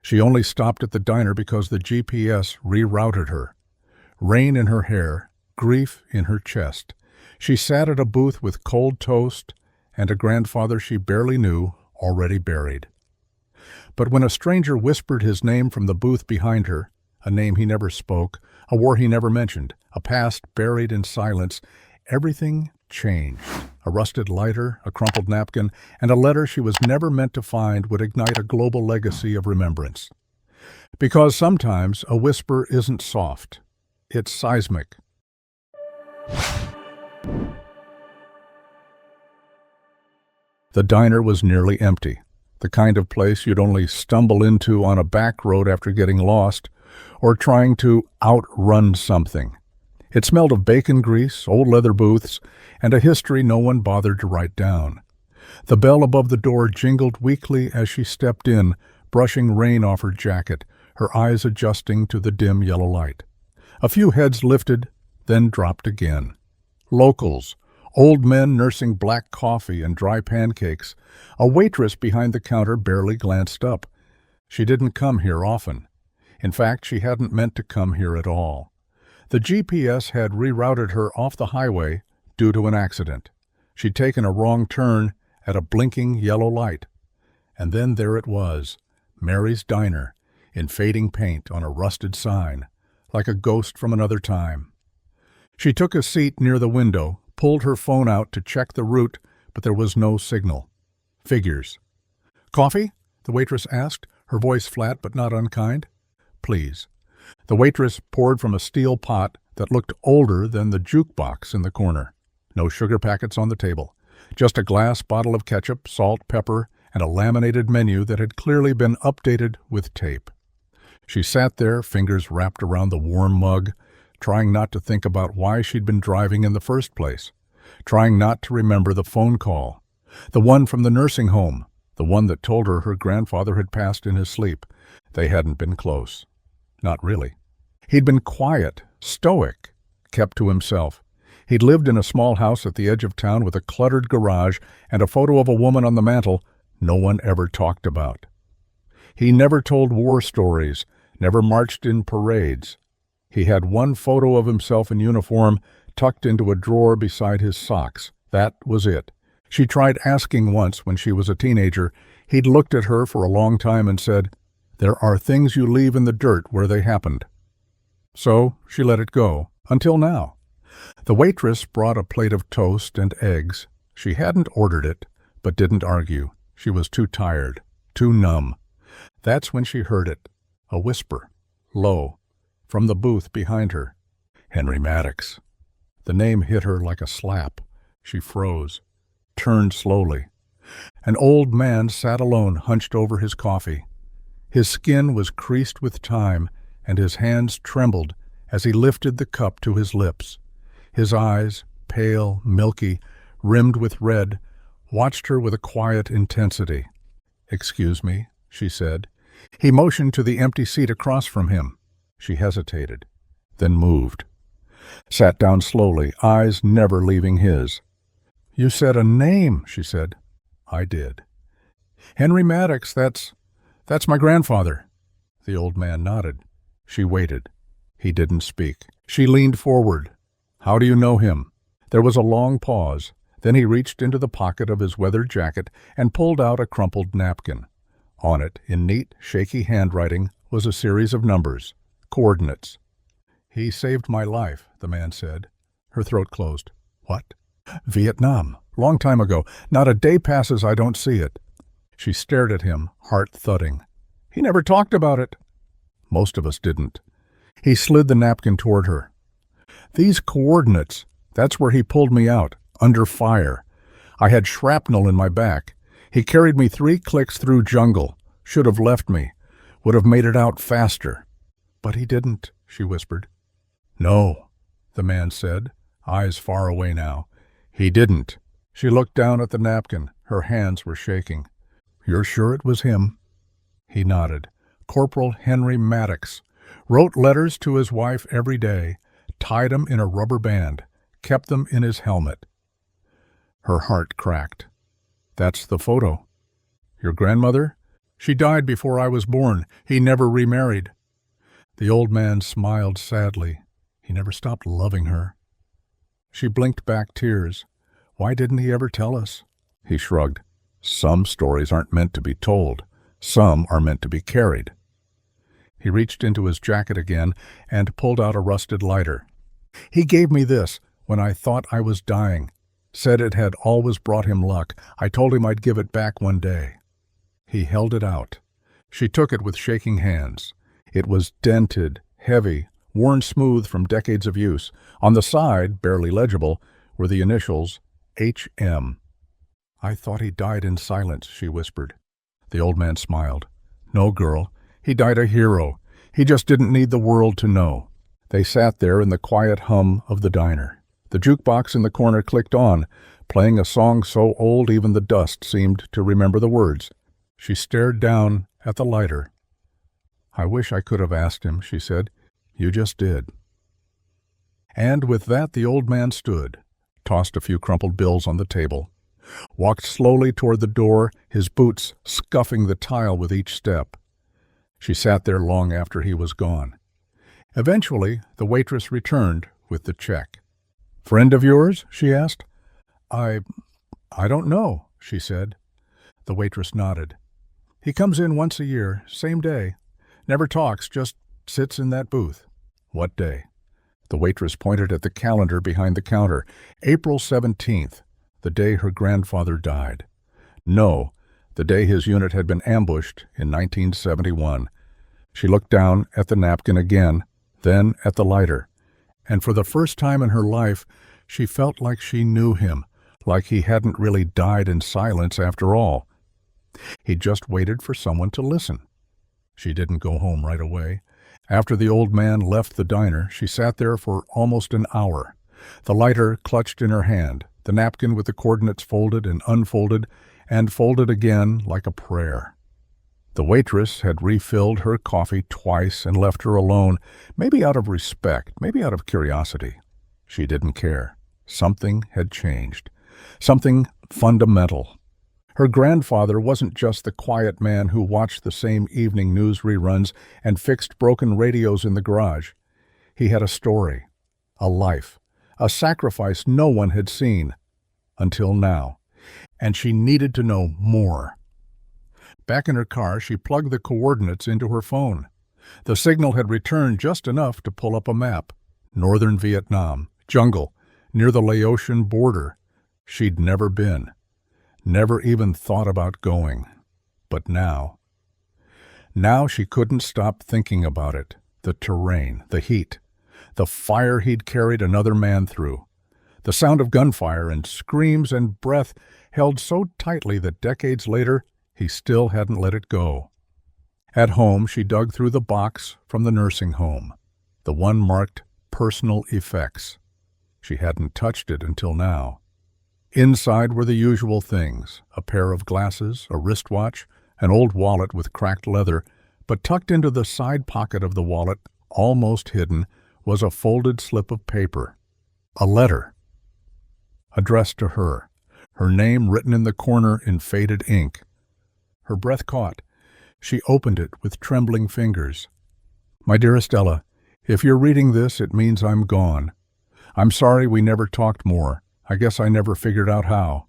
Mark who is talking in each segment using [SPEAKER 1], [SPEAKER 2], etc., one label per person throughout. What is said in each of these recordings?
[SPEAKER 1] She only stopped at the diner because the GPS rerouted her. Rain in her hair, grief in her chest. She sat at a booth with cold toast and a grandfather she barely knew, already buried. But when a stranger whispered his name from the booth behind her, a name he never spoke, a war he never mentioned, a past buried in silence, everything changed. A rusted lighter, a crumpled napkin, and a letter she was never meant to find would ignite a global legacy of remembrance. Because sometimes a whisper isn't soft, it's seismic. The diner was nearly empty, the kind of place you'd only stumble into on a back road after getting lost or trying to outrun something. It smelled of bacon grease, old leather booths, and a history no one bothered to write down. The bell above the door jingled weakly as she stepped in, brushing rain off her jacket, her eyes adjusting to the dim yellow light. A few heads lifted, then dropped again. Locals, old men nursing black coffee and dry pancakes. A waitress behind the counter barely glanced up. She didn't come here often. In fact, she hadn't meant to come here at all. The GPS had rerouted her off the highway due to an accident. She'd taken a wrong turn at a blinking yellow light. And then there it was, Mary's Diner, in fading paint on a rusted sign, like a ghost from another time. She took a seat near the window, pulled her phone out to check the route, but there was no signal. Figures. "Coffee?" the waitress asked, her voice flat but not unkind. "Please." The waitress poured from a steel pot that looked older than the jukebox in the corner. No sugar packets on the table. Just a glass bottle of ketchup, salt, pepper, and a laminated menu that had clearly been updated with tape. She sat there, fingers wrapped around the warm mug, trying not to think about why she'd been driving in the first place, trying not to remember the phone call, the one from the nursing home, the one that told her grandfather had passed in his sleep. They hadn't been close. Not really. He'd been quiet, stoic, kept to himself. He'd lived in a small house at the edge of town with a cluttered garage and a photo of a woman on the mantel no one ever talked about. He never told war stories, never marched in parades. He had one photo of himself in uniform tucked into a drawer beside his socks. That was it. She tried asking once when she was a teenager. He'd looked at her for a long time and said, "There are things you leave in the dirt where they happened." So she let it go, until now. The waitress brought a plate of toast and eggs. She hadn't ordered it, but didn't argue. She was too tired, too numb. That's when she heard it, a whisper, low, from the booth behind her. Henry Maddox. The name hit her like a slap. She froze, turned slowly. An old man sat alone, hunched over his coffee. His skin was creased with time, and his hands trembled as he lifted the cup to his lips. His eyes, pale, milky, rimmed with red, watched her with a quiet intensity. "Excuse me," she said. He motioned to the empty seat across from him. She hesitated, then moved. Sat down slowly, eyes never leaving his. "You said a name," she said. "I did." "Henry Maddox, that's my grandfather." The old man nodded. She waited. He didn't speak. She leaned forward. "How do you know him?" There was a long pause. Then he reached into the pocket of his weathered jacket and pulled out a crumpled napkin. On it, in neat, shaky handwriting, was a series of numbers, coordinates. "He saved my life," the man said. Her throat closed. "What?" "Vietnam. Long time ago. Not a day passes I don't see it." She stared at him, heart thudding. "He never talked about it." Most of us didn't. He slid the napkin toward her. "These coordinates, that's where he pulled me out, under fire. I had shrapnel in my back. He carried me 3 clicks through jungle. Should have left me. Would have made it out faster." "But he didn't," she whispered. "No," the man said, eyes far away now. "He didn't." She looked down at the napkin. Her hands were shaking. "You're sure it was him?" He nodded. "Corporal Henry Maddox. Wrote letters to his wife every day, tied them in a rubber band, kept them in his helmet." Her heart cracked. "That's the photo. Your grandmother?" She died before I was born. He never remarried." The old man smiled sadly. He never stopped loving her. She blinked back tears. "Why didn't he ever tell us?" He shrugged. "Some stories aren't meant to be told. Some are meant to be carried." He reached into his jacket again and pulled out a rusted lighter. "He gave me this when I thought I was dying. Said it had always brought him luck. I told him I'd give it back one day." He held it out. She took it with shaking hands. It was dented, heavy, worn smooth from decades of use. On the side, barely legible, were the initials H.M. "I thought he died in silence," she whispered. The old man smiled. "No, girl. He died a hero. He just didn't need the world to know." They sat there in the quiet hum of the diner. The jukebox in the corner clicked on, playing a song so old even the dust seemed to remember the words. She stared down at the lighter. "I wish I could have asked him," she said. "You just did." And with that the old man stood, tossed a few crumpled bills on the table, walked slowly toward the door, his boots scuffing the tile with each step. She sat there long after he was gone. Eventually, the waitress returned with the check. "Friend of yours?" she asked. I don't know," she said. The waitress nodded. "He comes in once a year, same day. Never talks, just sits in that booth." "What day?" The waitress pointed at the calendar behind the counter. "April 17th, the day her grandfather died." "No, the day his unit had been ambushed in 1971. She looked down at the napkin again, then at the lighter. And for the first time in her life, she felt like she knew him, like he hadn't really died in silence after all. He just waited for someone to listen. She didn't go home right away. After the old man left the diner, she sat there for almost an hour, the lighter clutched in her hand, the napkin with the coordinates folded and unfolded, and folded again like a prayer. The waitress had refilled her coffee twice and left her alone, maybe out of respect, maybe out of curiosity. She didn't care. Something had changed. Something fundamental. Her grandfather wasn't just the quiet man who watched the same evening news reruns and fixed broken radios in the garage. He had a story, a life, a sacrifice no one had seen until now, and she needed to know more. Back in her car, she plugged the coordinates into her phone. The signal had returned just enough to pull up a map. Northern Vietnam, jungle, near the Laotian border. She'd never been. Never even thought about going. But now she couldn't stop thinking about it. The terrain, the heat, the fire he'd carried another man through. The sound of gunfire and screams and breath held so tightly that decades later, he still hadn't let it go. At home, she dug through the box from the nursing home, the one marked personal effects. She hadn't touched it until now. Inside were the usual things, a pair of glasses, a wristwatch, an old wallet with cracked leather, but tucked into the side pocket of the wallet, almost hidden, was a folded slip of paper. A letter. Addressed to her, her name written in the corner in faded ink. Her breath caught. She opened it with trembling fingers. "My dearest Ella, if you're reading this, it means I'm gone. I'm sorry we never talked more. I guess I never figured out how.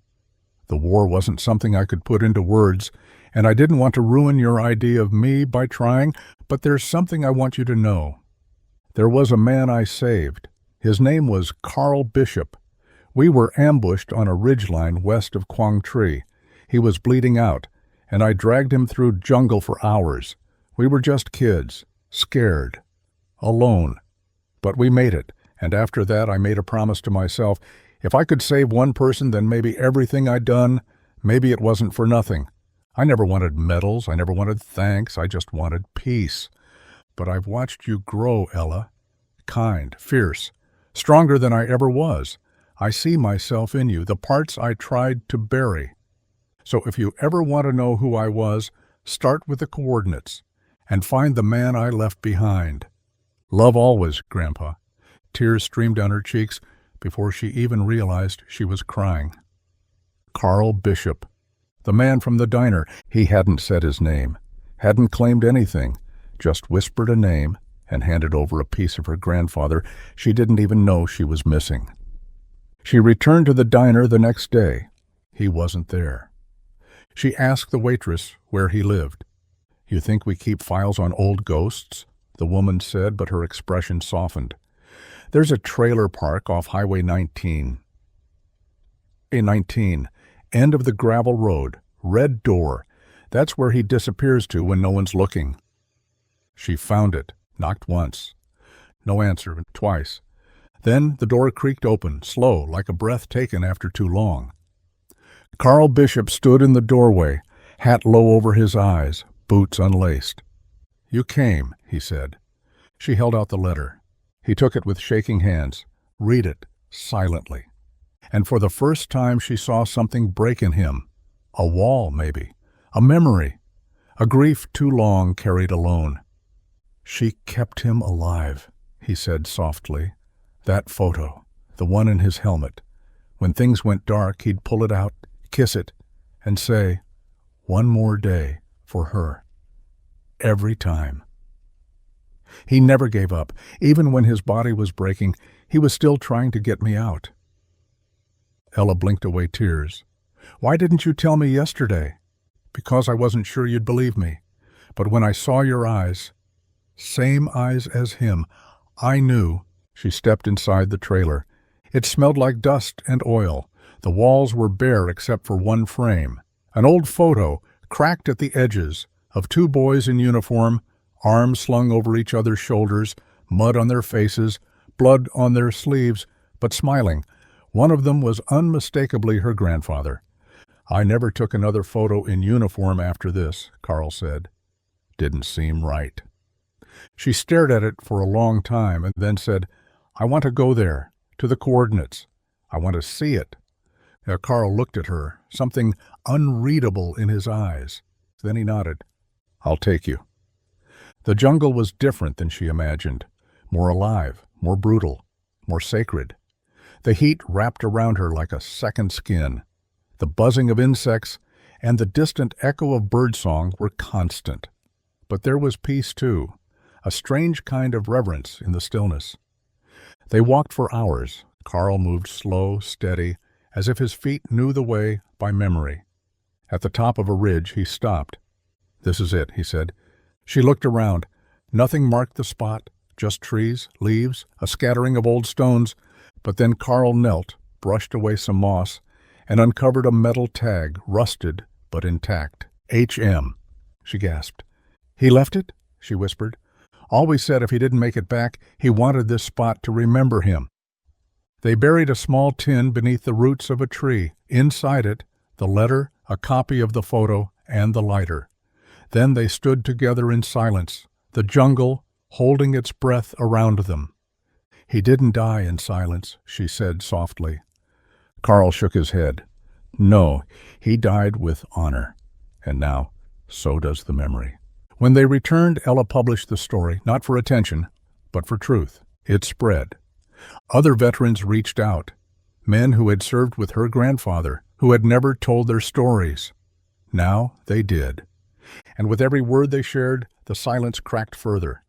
[SPEAKER 1] The war wasn't something I could put into words, and I didn't want to ruin your idea of me by trying, but there's something I want you to know. There was a man I saved. His name was Carl Bishop. We were ambushed on a ridgeline west of Quang Tri. He was bleeding out, and I dragged him through jungle for hours. We were just kids, scared, alone. But we made it, and after that I made a promise to myself. If I could save one person, then maybe everything I'd done, maybe it wasn't for nothing. I never wanted medals, I never wanted thanks, I just wanted peace. But I've watched you grow, Ella. Kind, fierce, stronger than I ever was. I see myself in you, the parts I tried to bury. So if you ever want to know who I was, start with the coordinates and find the man I left behind. Love always, Grandpa." Tears streamed down her cheeks before she even realized she was crying. Carl Bishop. The man from the diner. He hadn't said his name, hadn't claimed anything, just whispered a name and handed over a piece of her grandfather she didn't even know she was missing. She returned to the diner the next day. He wasn't there. She asked the waitress where he lived. "You think we keep files on old ghosts?" the woman said, but her expression softened. "There's a trailer park off Highway 19. End of the gravel road, red door. That's where he disappears to when no one's looking." She found it, knocked once. No answer, twice. Then the door creaked open, slow, like a breath taken after too long. Carl Bishop stood in the doorway, hat low over his eyes, boots unlaced. "You came," he said. She held out the letter. He took it with shaking hands. "Read it, silently." And for the first time she saw something break in him. A wall, maybe. A memory. A grief too long carried alone. "She kept him alive," he said softly. "That photo, the one in his helmet. When things went dark, he'd pull it out, kiss it, and say, 'One more day for her.' Every time." He never gave up. Even when his body was breaking, he was still trying to get me out. Ella blinked away tears. "Why didn't you tell me yesterday?" "Because I wasn't sure you'd believe me. But when I saw your eyes, same eyes as him, I knew." She stepped inside the trailer. It smelled like dust and oil. The walls were bare except for one frame. An old photo, cracked at the edges, of two boys in uniform, arms slung over each other's shoulders, mud on their faces, blood on their sleeves, but smiling. One of them was unmistakably her grandfather. "I never took another photo in uniform after this," Carl said. "Didn't seem right." She stared at it for a long time and then said, "I want to go there, to the coordinates. I want to see it." Carl looked at her, something unreadable in his eyes. Then he nodded. "I'll take you." The jungle was different than she imagined. More alive, more brutal, more sacred. The heat wrapped around her like a second skin. The buzzing of insects and the distant echo of birdsong were constant. But there was peace too, a strange kind of reverence in the stillness. They walked for hours. Carl moved slow, steady, as if his feet knew the way by memory. At the top of a ridge, he stopped. "This is it," he said. She looked around. Nothing marked the spot, just trees, leaves, a scattering of old stones. But then Carl knelt, brushed away some moss, and uncovered a metal tag, rusted but intact. "HM," she gasped. "He left it?" she whispered. "Always said if he didn't make it back, he wanted this spot to remember him." They buried a small tin beneath the roots of a tree. Inside it, the letter, a copy of the photo, and the lighter. Then they stood together in silence, the jungle holding its breath around them. "He didn't die in silence," she said softly. Carl shook his head. "No, he died with honor. And now, so does the memory." When they returned, Ella published the story, not for attention, but for truth. It spread. Other veterans reached out, men who had served with her grandfather, who had never told their stories. Now they did. And with every word they shared, the silence cracked further.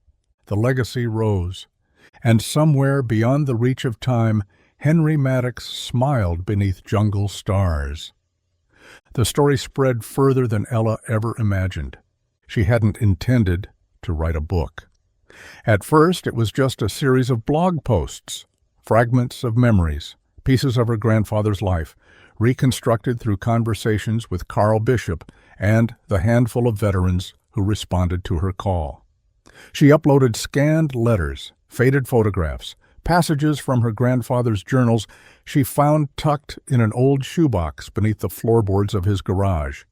[SPEAKER 1] The legacy rose. And somewhere beyond the reach of time, Henry Maddox smiled beneath jungle stars. The story spread further than Ella ever imagined. She hadn't intended to write a book. At first, it was just a series of blog posts, fragments of memories, pieces of her grandfather's life, reconstructed through conversations with Carl Bishop and the handful of veterans who responded to her call. She uploaded scanned letters, faded photographs, passages from her grandfather's journals she found tucked in an old shoebox beneath the floorboards of his garage.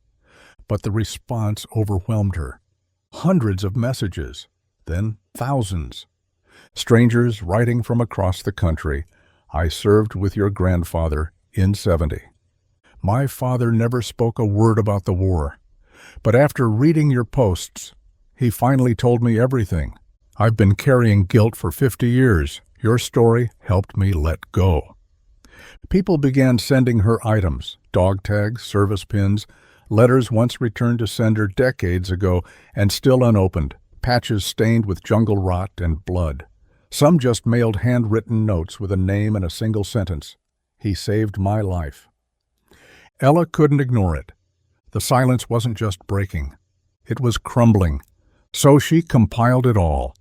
[SPEAKER 1] But the response overwhelmed her. Hundreds of messages, then thousands. Strangers writing from across the country. "I served with your grandfather in '70. My father never spoke a word about the war. But after reading your posts, he finally told me everything. I've been carrying guilt for 50 years. Your story helped me let go." People began sending her items, dog tags, service pins, Letters once returned to sender decades ago and still unopened, patches stained with jungle rot and blood. Some just mailed handwritten notes with a name and a single sentence. He saved my life. Ella couldn't ignore it. The silence wasn't just breaking. It was crumbling. So she compiled it all,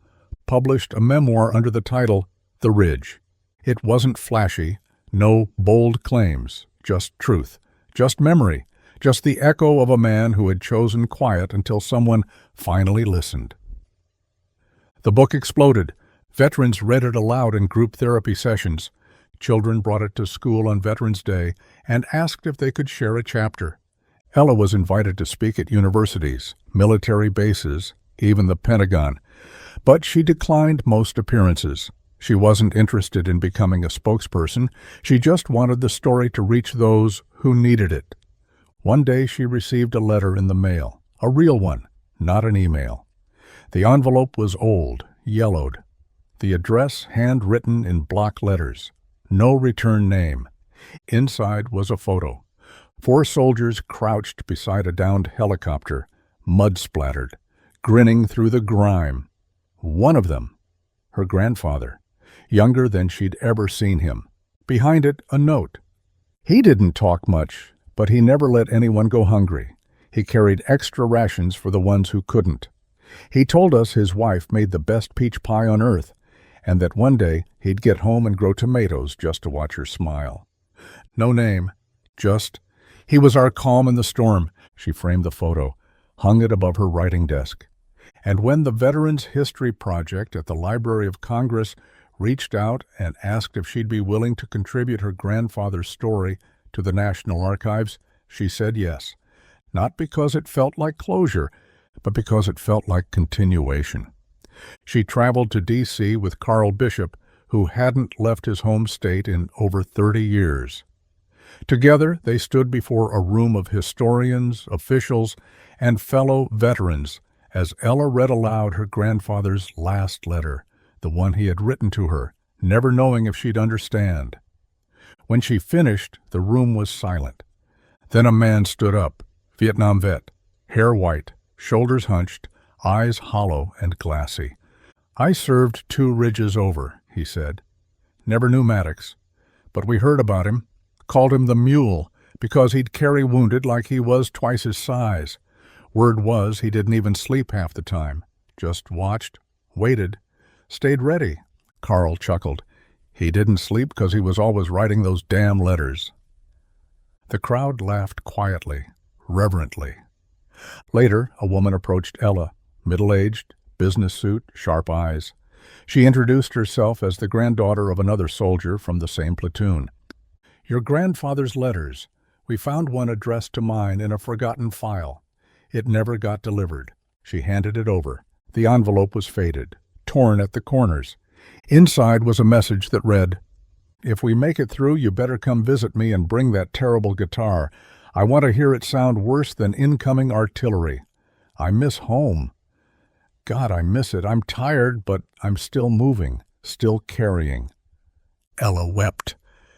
[SPEAKER 1] published a memoir under the title The Ridge. It wasn't flashy, no bold claims, just truth, just memory, just the echo of a man who had chosen quiet until someone finally listened. The book exploded. Veterans read it aloud in group therapy sessions. Children brought it to school on Veterans Day and asked if they could share a chapter. Ella was invited to speak at universities, military bases, even the Pentagon, but she declined most appearances. She wasn't interested in becoming a spokesperson. She just wanted the story to reach those who needed it. One day she received a letter in the mail, a real one, not an email. The envelope was old, yellowed. The address handwritten in block letters. No return name. Inside was a photo. 4 soldiers crouched beside a downed helicopter, mud-splattered, grinning through the grime. One of them, her grandfather, younger than she'd ever seen him. Behind it, a note. He didn't talk much, but he never let anyone go hungry. He carried extra rations for the ones who couldn't. He told us his wife made the best peach pie on earth, and that one day he'd get home and grow tomatoes just to watch her smile. No name, just, he was our calm in the storm. She framed the photo, hung it above her writing desk. And when the Veterans History Project at the Library of Congress reached out and asked if she'd be willing to contribute her grandfather's story to the National Archives, she said yes, not because it felt like closure, but because it felt like continuation. She traveled to D.C. with Carl Bishop, who hadn't left his home state in over 30 years. Together, they stood before a room of historians, officials, and fellow veterans as Ella read aloud her grandfather's last letter, the one he had written to her, never knowing if she'd understand. When she finished, the room was silent. Then a man stood up, Vietnam vet, hair white, shoulders hunched, eyes hollow and glassy. "I served 2 ridges over," he said. "Never knew Maddox, but we heard about him, called him the Mule, because he'd carry wounded like he was twice his size. Word was he didn't even sleep half the time, just watched, waited, stayed ready." Carl chuckled. "He didn't sleep because he was always writing those damn letters." The crowd laughed quietly, reverently. Later, a woman approached Ella, middle-aged, business suit, sharp eyes. She introduced herself as the granddaughter of another soldier from the same platoon. "Your grandfather's letters. We found one addressed to mine in a forgotten file. It never got delivered." She handed it over. The envelope was faded, torn at the corners. Inside was a message that read, "If we make it through, you better come visit me and bring that terrible guitar. I want to hear it sound worse than incoming artillery. I miss home. God, I miss it. I'm tired, but I'm still moving, still carrying." Ella wept.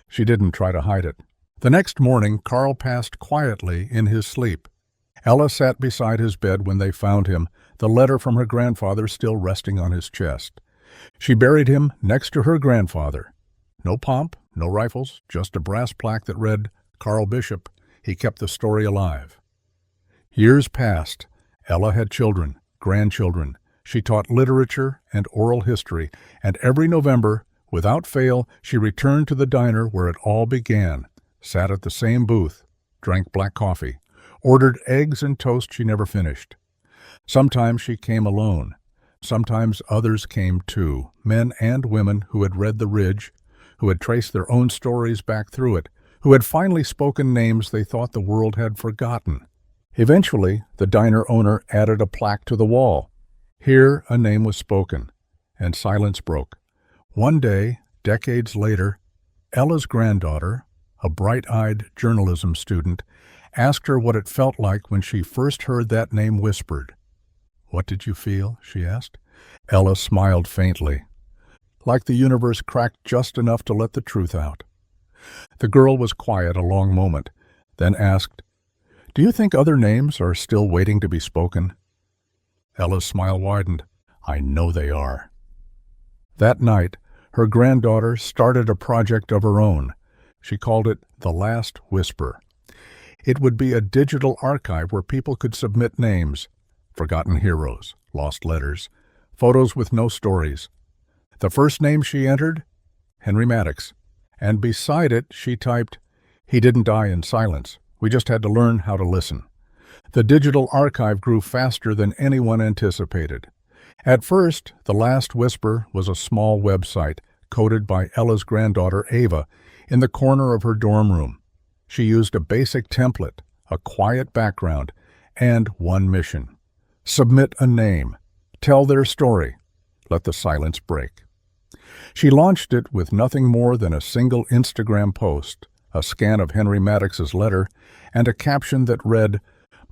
[SPEAKER 1] She didn't try to hide it. The next morning, Carl passed quietly in his sleep. Ella sat beside his bed when they found him, the letter from her grandfather still resting on his chest. She buried him next to her grandfather. No pomp, no rifles, just a brass plaque that read, "Carl Bishop." He kept the story alive. Years passed. Ella had children, grandchildren. She taught literature and oral history, and every November, without fail, she returned to the diner where it all began, sat at the same booth, drank black coffee, ordered eggs and toast she never finished. Sometimes she came alone. Sometimes others came too, men and women who had read The Ridge, who had traced their own stories back through it, who had finally spoken names they thought the world had forgotten. Eventually, the diner owner added a plaque to the wall. Here a name was spoken, and silence broke. One day, decades later, Ella's granddaughter, a bright-eyed journalism student, asked her what it felt like when she first heard that name whispered. "What did you feel?" she asked. Ella smiled faintly. "Like the universe cracked just enough to let the truth out." The girl was quiet a long moment, then asked, Do you think other names are still waiting to be spoken? Ella's smile widened. I know they are. That night, her granddaughter started a project of her own. She called it The Last Whisper. It would be a digital archive where people could submit names, forgotten heroes, lost letters, photos with no stories. The first name she entered? Henry Maddox. And beside it, she typed, "He didn't die in silence. We just had to learn how to listen." The digital archive grew faster than anyone anticipated. At first, The Last Whisper was a small website coded by Ella's granddaughter Ava in the corner of her dorm room. She used a basic template, a quiet background, and one mission. Submit a name. Tell their story. Let the silence break. She launched it with nothing more than a single Instagram post, a scan of Henry Maddox's letter, and a caption that read,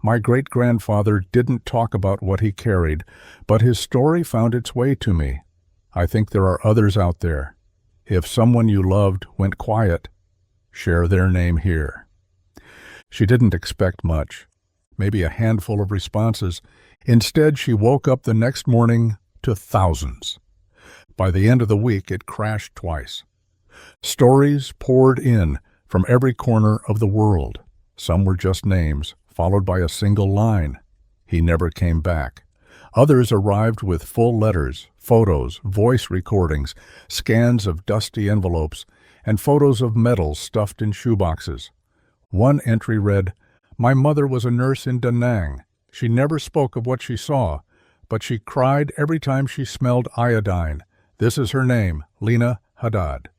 [SPEAKER 1] "My great-grandfather didn't talk about what he carried, but his story found its way to me. I think there are others out there. If someone you loved went quiet, share their name here." She didn't expect much, maybe a handful of responses. Instead, she woke up the next morning to thousands. By the end of the week, it crashed twice. Stories poured in from every corner of the world. Some were just names, followed by a single line. He never came back. Others arrived with full letters, photos, voice recordings, scans of dusty envelopes, and photos of medals stuffed in shoeboxes. One entry read, "My mother was a nurse in Da Nang. She never spoke of what she saw, but she cried every time she smelled iodine. This is her name, Lena Haddad."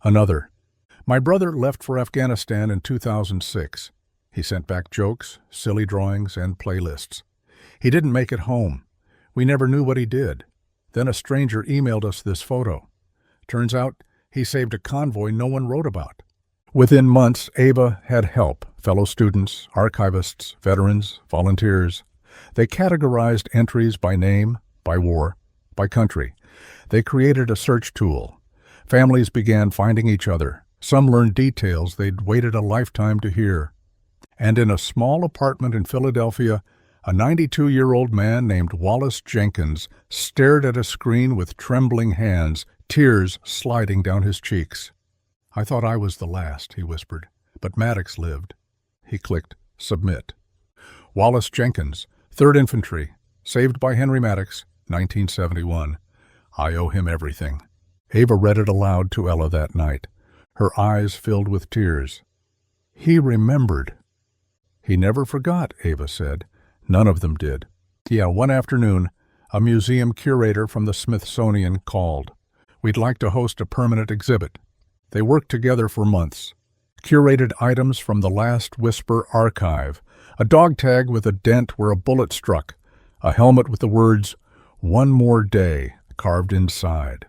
[SPEAKER 1] Another, "My brother left for Afghanistan in 2006. He sent back jokes, silly drawings, and playlists. He didn't make it home. We never knew what he did. Then a stranger emailed us this photo. Turns out he saved a convoy no one wrote about." Within months, Ava had help, fellow students, archivists, veterans, volunteers. They categorized entries by name, by war, by country. They created a search tool. Families began finding each other. Some learned details they'd waited a lifetime to hear. And in a small apartment in Philadelphia, a 92-year-old man named Wallace Jenkins stared at a screen with trembling hands, tears sliding down his cheeks. "I thought I was the last," he whispered, "but Maddox lived." He clicked Submit. Wallace Jenkins, 3rd Infantry, saved by Henry Maddox, 1971. I owe him everything. Ava read it aloud to Ella that night. Her eyes filled with tears. He remembered. He never forgot, Ava said. None of them did. Yeah, one afternoon, a museum curator from the Smithsonian called. We'd like to host a permanent exhibit. They worked together for months. Curated items from the Last Whisper archive, a dog tag with a dent where a bullet struck, a helmet with the words, "One More Day," carved inside.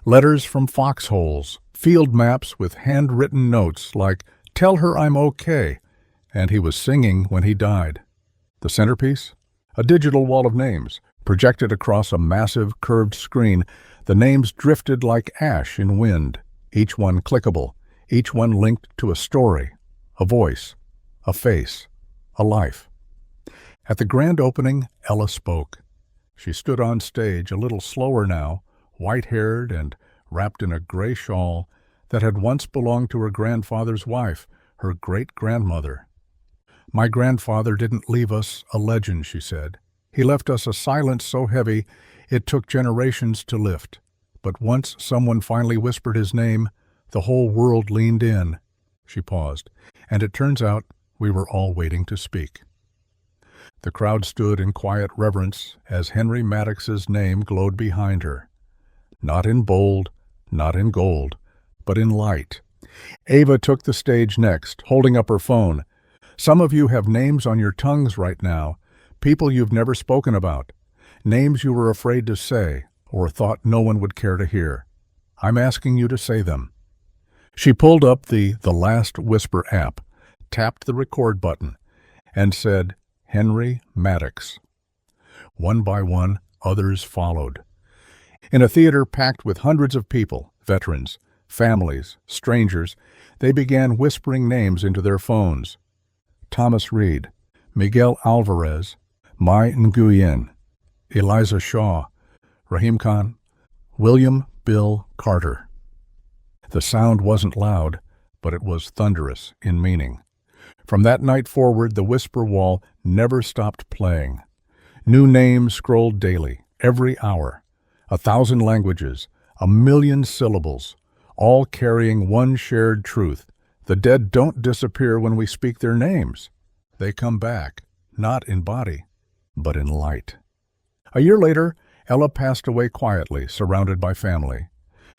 [SPEAKER 1] Letters from foxholes, field maps with handwritten notes like, "Tell her I'm okay," and he was singing when he died. The centerpiece? A digital wall of names, projected across a massive curved screen. The names drifted like ash in wind, each one clickable, each one linked to a story, a voice, a face, a life. At the grand opening, Ella spoke. She stood on stage, a little slower now, white-haired and wrapped in a gray shawl that had once belonged to her grandfather's wife, her great-grandmother. "My grandfather didn't leave us a legend," she said. "He left us a silence so heavy it took generations to lift. But once someone finally whispered his name, the whole world leaned in." She paused, "and it turns out we were all waiting to speak." The crowd stood in quiet reverence as Henry Maddox's name glowed behind her. Not in bold, not in gold, but in light. Ava took the stage next, holding up her phone. "Some of you have names on your tongues right now, people you've never spoken about, names you were afraid to say or thought no one would care to hear. I'm asking you to say them." She pulled up the Last Whisper app, tapped the record button, and said, "Henry Maddox." One by one, others followed. In a theater packed with hundreds of people, veterans, families, strangers, they began whispering names into their phones. Thomas Reed, Miguel Alvarez, Mai Nguyen, Eliza Shaw, Rahim Khan, William Bill Carter. The sound wasn't loud, but it was thunderous in meaning. From that night forward, the Whisper Wall never stopped playing. New names scrolled daily, every hour. 1,000 languages, 1,000,000 syllables, all carrying one shared truth. The dead don't disappear when we speak their names. They come back, not in body, but in light. A year later, Ella passed away quietly, surrounded by family.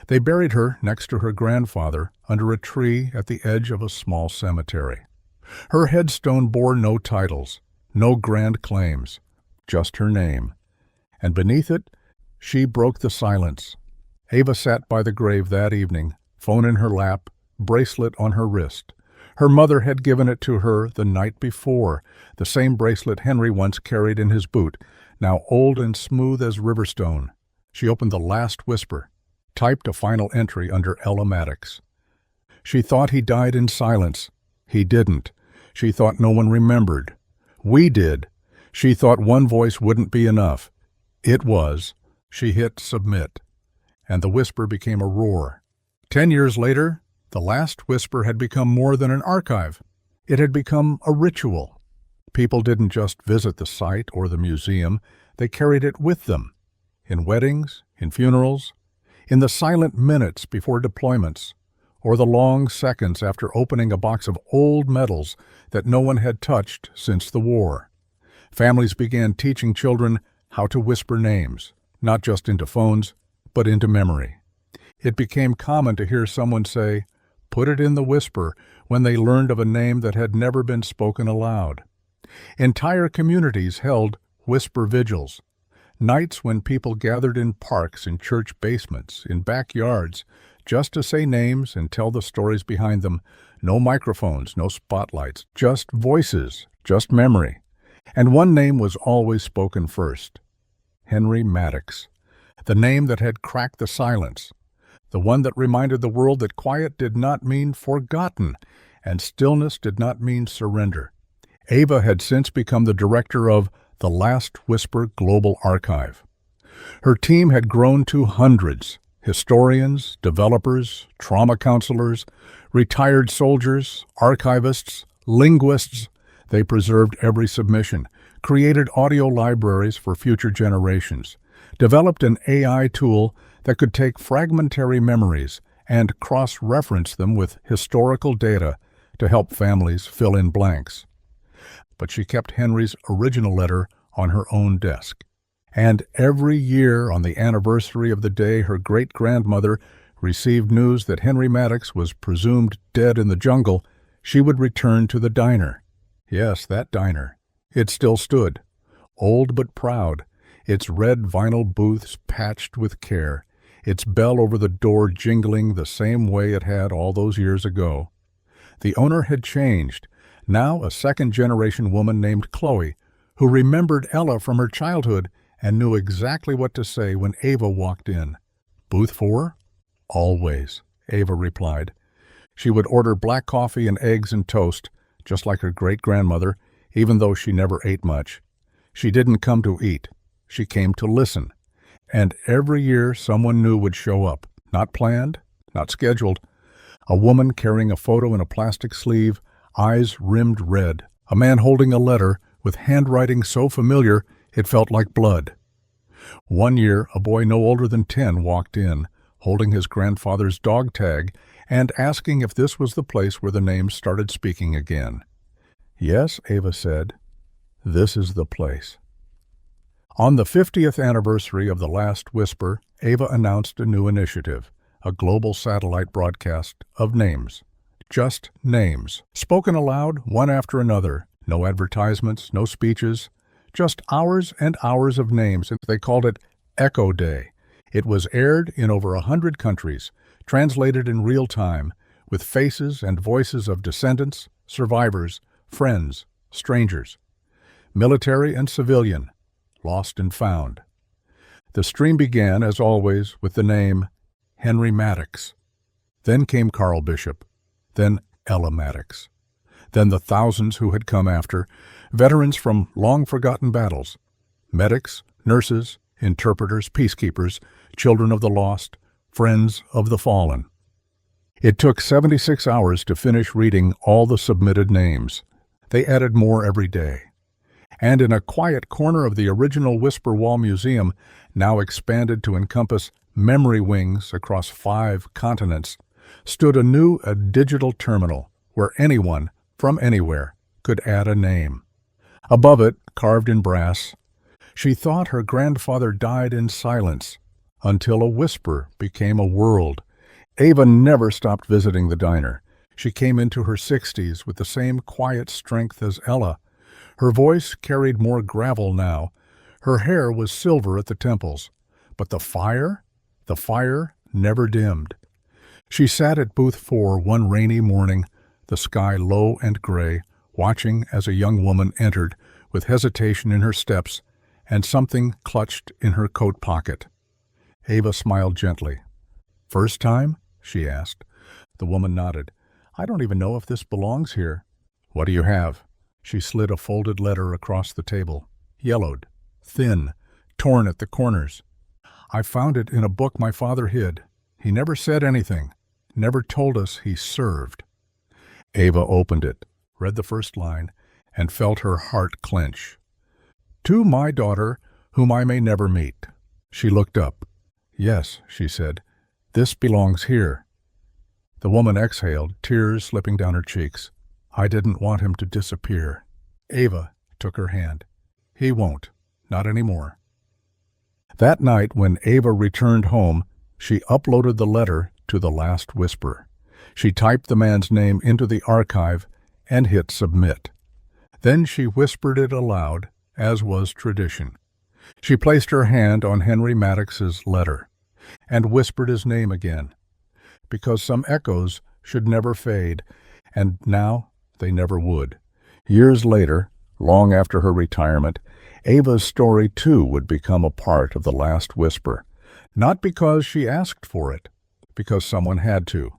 [SPEAKER 1] They buried her next to her grandfather under a tree at the edge of a small cemetery. Her headstone bore no titles, no grand claims, just her name. And beneath it, she broke the silence. Ava sat by the grave that evening, phone in her lap, bracelet on her wrist. Her mother had given it to her the night before, the same bracelet Henry once carried in his boot, now old and smooth as riverstone. She opened the last whisper, typed a final entry under Ella Maddox. She thought he died in silence. He didn't. She thought no one remembered. We did. She thought one voice wouldn't be enough. It was. She hit submit, and the whisper became a roar. 10 years later, the last whisper had become more than an archive. It had become a ritual. People didn't just visit the site or the museum, they carried it with them. In weddings, in funerals, in the silent minutes before deployments, or the long seconds after opening a box of old medals that no one had touched since the war. Families began teaching children how to whisper names, not just into phones, but into memory. It became common to hear someone say, "Put it in the whisper," when they learned of a name that had never been spoken aloud. Entire communities held whisper vigils, nights when people gathered in parks, in church basements, in backyards, just to say names and tell the stories behind them. No microphones, no spotlights, just voices, just memory. And one name was always spoken first. Henry Maddox, the name that had cracked the silence, the one that reminded the world that quiet did not mean forgotten, and stillness did not mean surrender. Ava had since become the director of the Last Whisper Global Archive. Her team had grown to hundreds: historians, developers, trauma counselors, retired soldiers, archivists, linguists. They preserved every submission, created audio libraries for future generations, developed an AI tool that could take fragmentary memories and cross-reference them with historical data to help families fill in blanks. But she kept Henry's original letter on her own desk. And every year, on the anniversary of the day her great-grandmother received news that Henry Maddox was presumed dead in the jungle, she would return to the diner. Yes, that diner. It still stood, old but proud, its red vinyl booths patched with care, its bell over the door jingling the same way it had all those years ago. The owner had changed, now a second-generation woman named Chloe, who remembered Ella from her childhood and knew exactly what to say when Ava walked in. "Booth 4? "Always," Ava replied. She would order black coffee and eggs and toast, just like her great-grandmother, even though she never ate much. She didn't come to eat. She came to listen. And every year someone new would show up, not planned, not scheduled. A woman carrying a photo in a plastic sleeve, eyes rimmed red. A man holding a letter with handwriting so familiar it felt like blood. One year, a boy no older than 10 walked in, holding his grandfather's dog tag and asking if this was the place where the names started speaking again. "Yes," Ava said, "this is the place." On the 50th anniversary of The Last Whisper, Ava announced a new initiative, a global satellite broadcast of names. Just names, spoken aloud, one after another. No advertisements, no speeches, just hours and hours of names, and they called it Echo Day. It was aired in over 100 countries, translated in real time, with faces and voices of descendants, survivors, friends, strangers, military and civilian, lost and found. The stream began, as always, with the name Henry Maddox. Then came Carl Bishop, then Ella Maddox. Then the thousands who had come after, veterans from long-forgotten battles, medics, nurses, interpreters, peacekeepers, children of the lost, friends of the fallen. It took 76 hours to finish reading all the submitted names. They added more every day. And in a quiet corner of the original Whisper Wall Museum, now expanded to encompass memory wings across 5 continents, stood a digital terminal where anyone, from anywhere, could add a name. Above it, carved in brass, she thought her grandfather died in silence until a whisper became a world. Ava never stopped visiting the diner. She came into her 60s with the same quiet strength as Ella. Her voice carried more gravel now. Her hair was silver at the temples. But the fire never dimmed. She sat at booth 4 one rainy morning, the sky low and gray, watching as a young woman entered with hesitation in her steps and something clutched in her coat pocket. Ava smiled gently. "First time?" she asked. The woman nodded. "I don't even know if this belongs here." "What do you have?" She slid a folded letter across the table. Yellowed, thin, torn at the corners. "I found it in a book my father hid. He never said anything, never told us he served." Ava opened it, read the first line, and felt her heart clench. "To my daughter, whom I may never meet." She looked up. "Yes," she said, "this belongs here." The woman exhaled, tears slipping down her cheeks. "I didn't want him to disappear." Ava took her hand. "He won't. Not anymore." That night, when Ava returned home, she uploaded the letter to the last whisper. She typed the man's name into the archive and hit submit. Then she whispered it aloud, as was tradition. She placed her hand on Henry Maddox's letter and whispered his name again, because some echoes should never fade, and now they never would. Years later, long after her retirement, Ava's story too would become a part of the last whisper, not because she asked for it, because someone had to.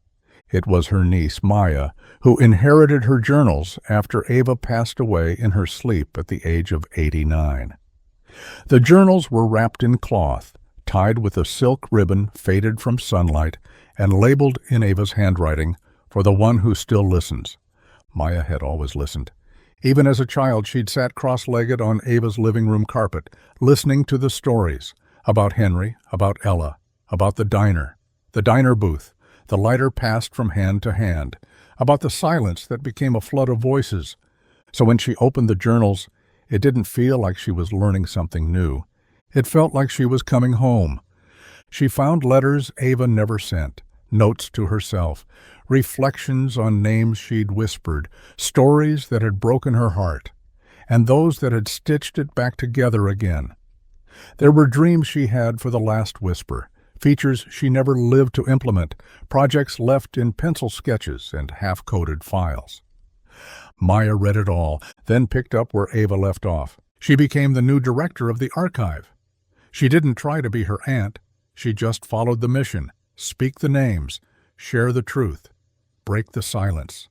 [SPEAKER 1] It was her niece, Maya, who inherited her journals after Ava passed away in her sleep at the age of 89. The journals were wrapped in cloth, tied with a silk ribbon faded from sunlight, and labeled in Ava's handwriting, "For the one who still listens." Maya had always listened. Even as a child, she'd sat cross-legged on Ava's living room carpet, listening to the stories about Henry, about Ella, about the diner booth, the lighter passed from hand to hand, about the silence that became a flood of voices. So when she opened the journals, it didn't feel like she was learning something new. It felt like she was coming home. She found letters Ava never sent, notes to herself, reflections on names she'd whispered, stories that had broken her heart, and those that had stitched it back together again. There were dreams she had for the last whisper, features she never lived to implement, projects left in pencil sketches and half-coded files. Maya read it all, then picked up where Ava left off. She became the new director of the archive. She didn't try to be her aunt. She just followed the mission, speak the names, share the truth, break the silence.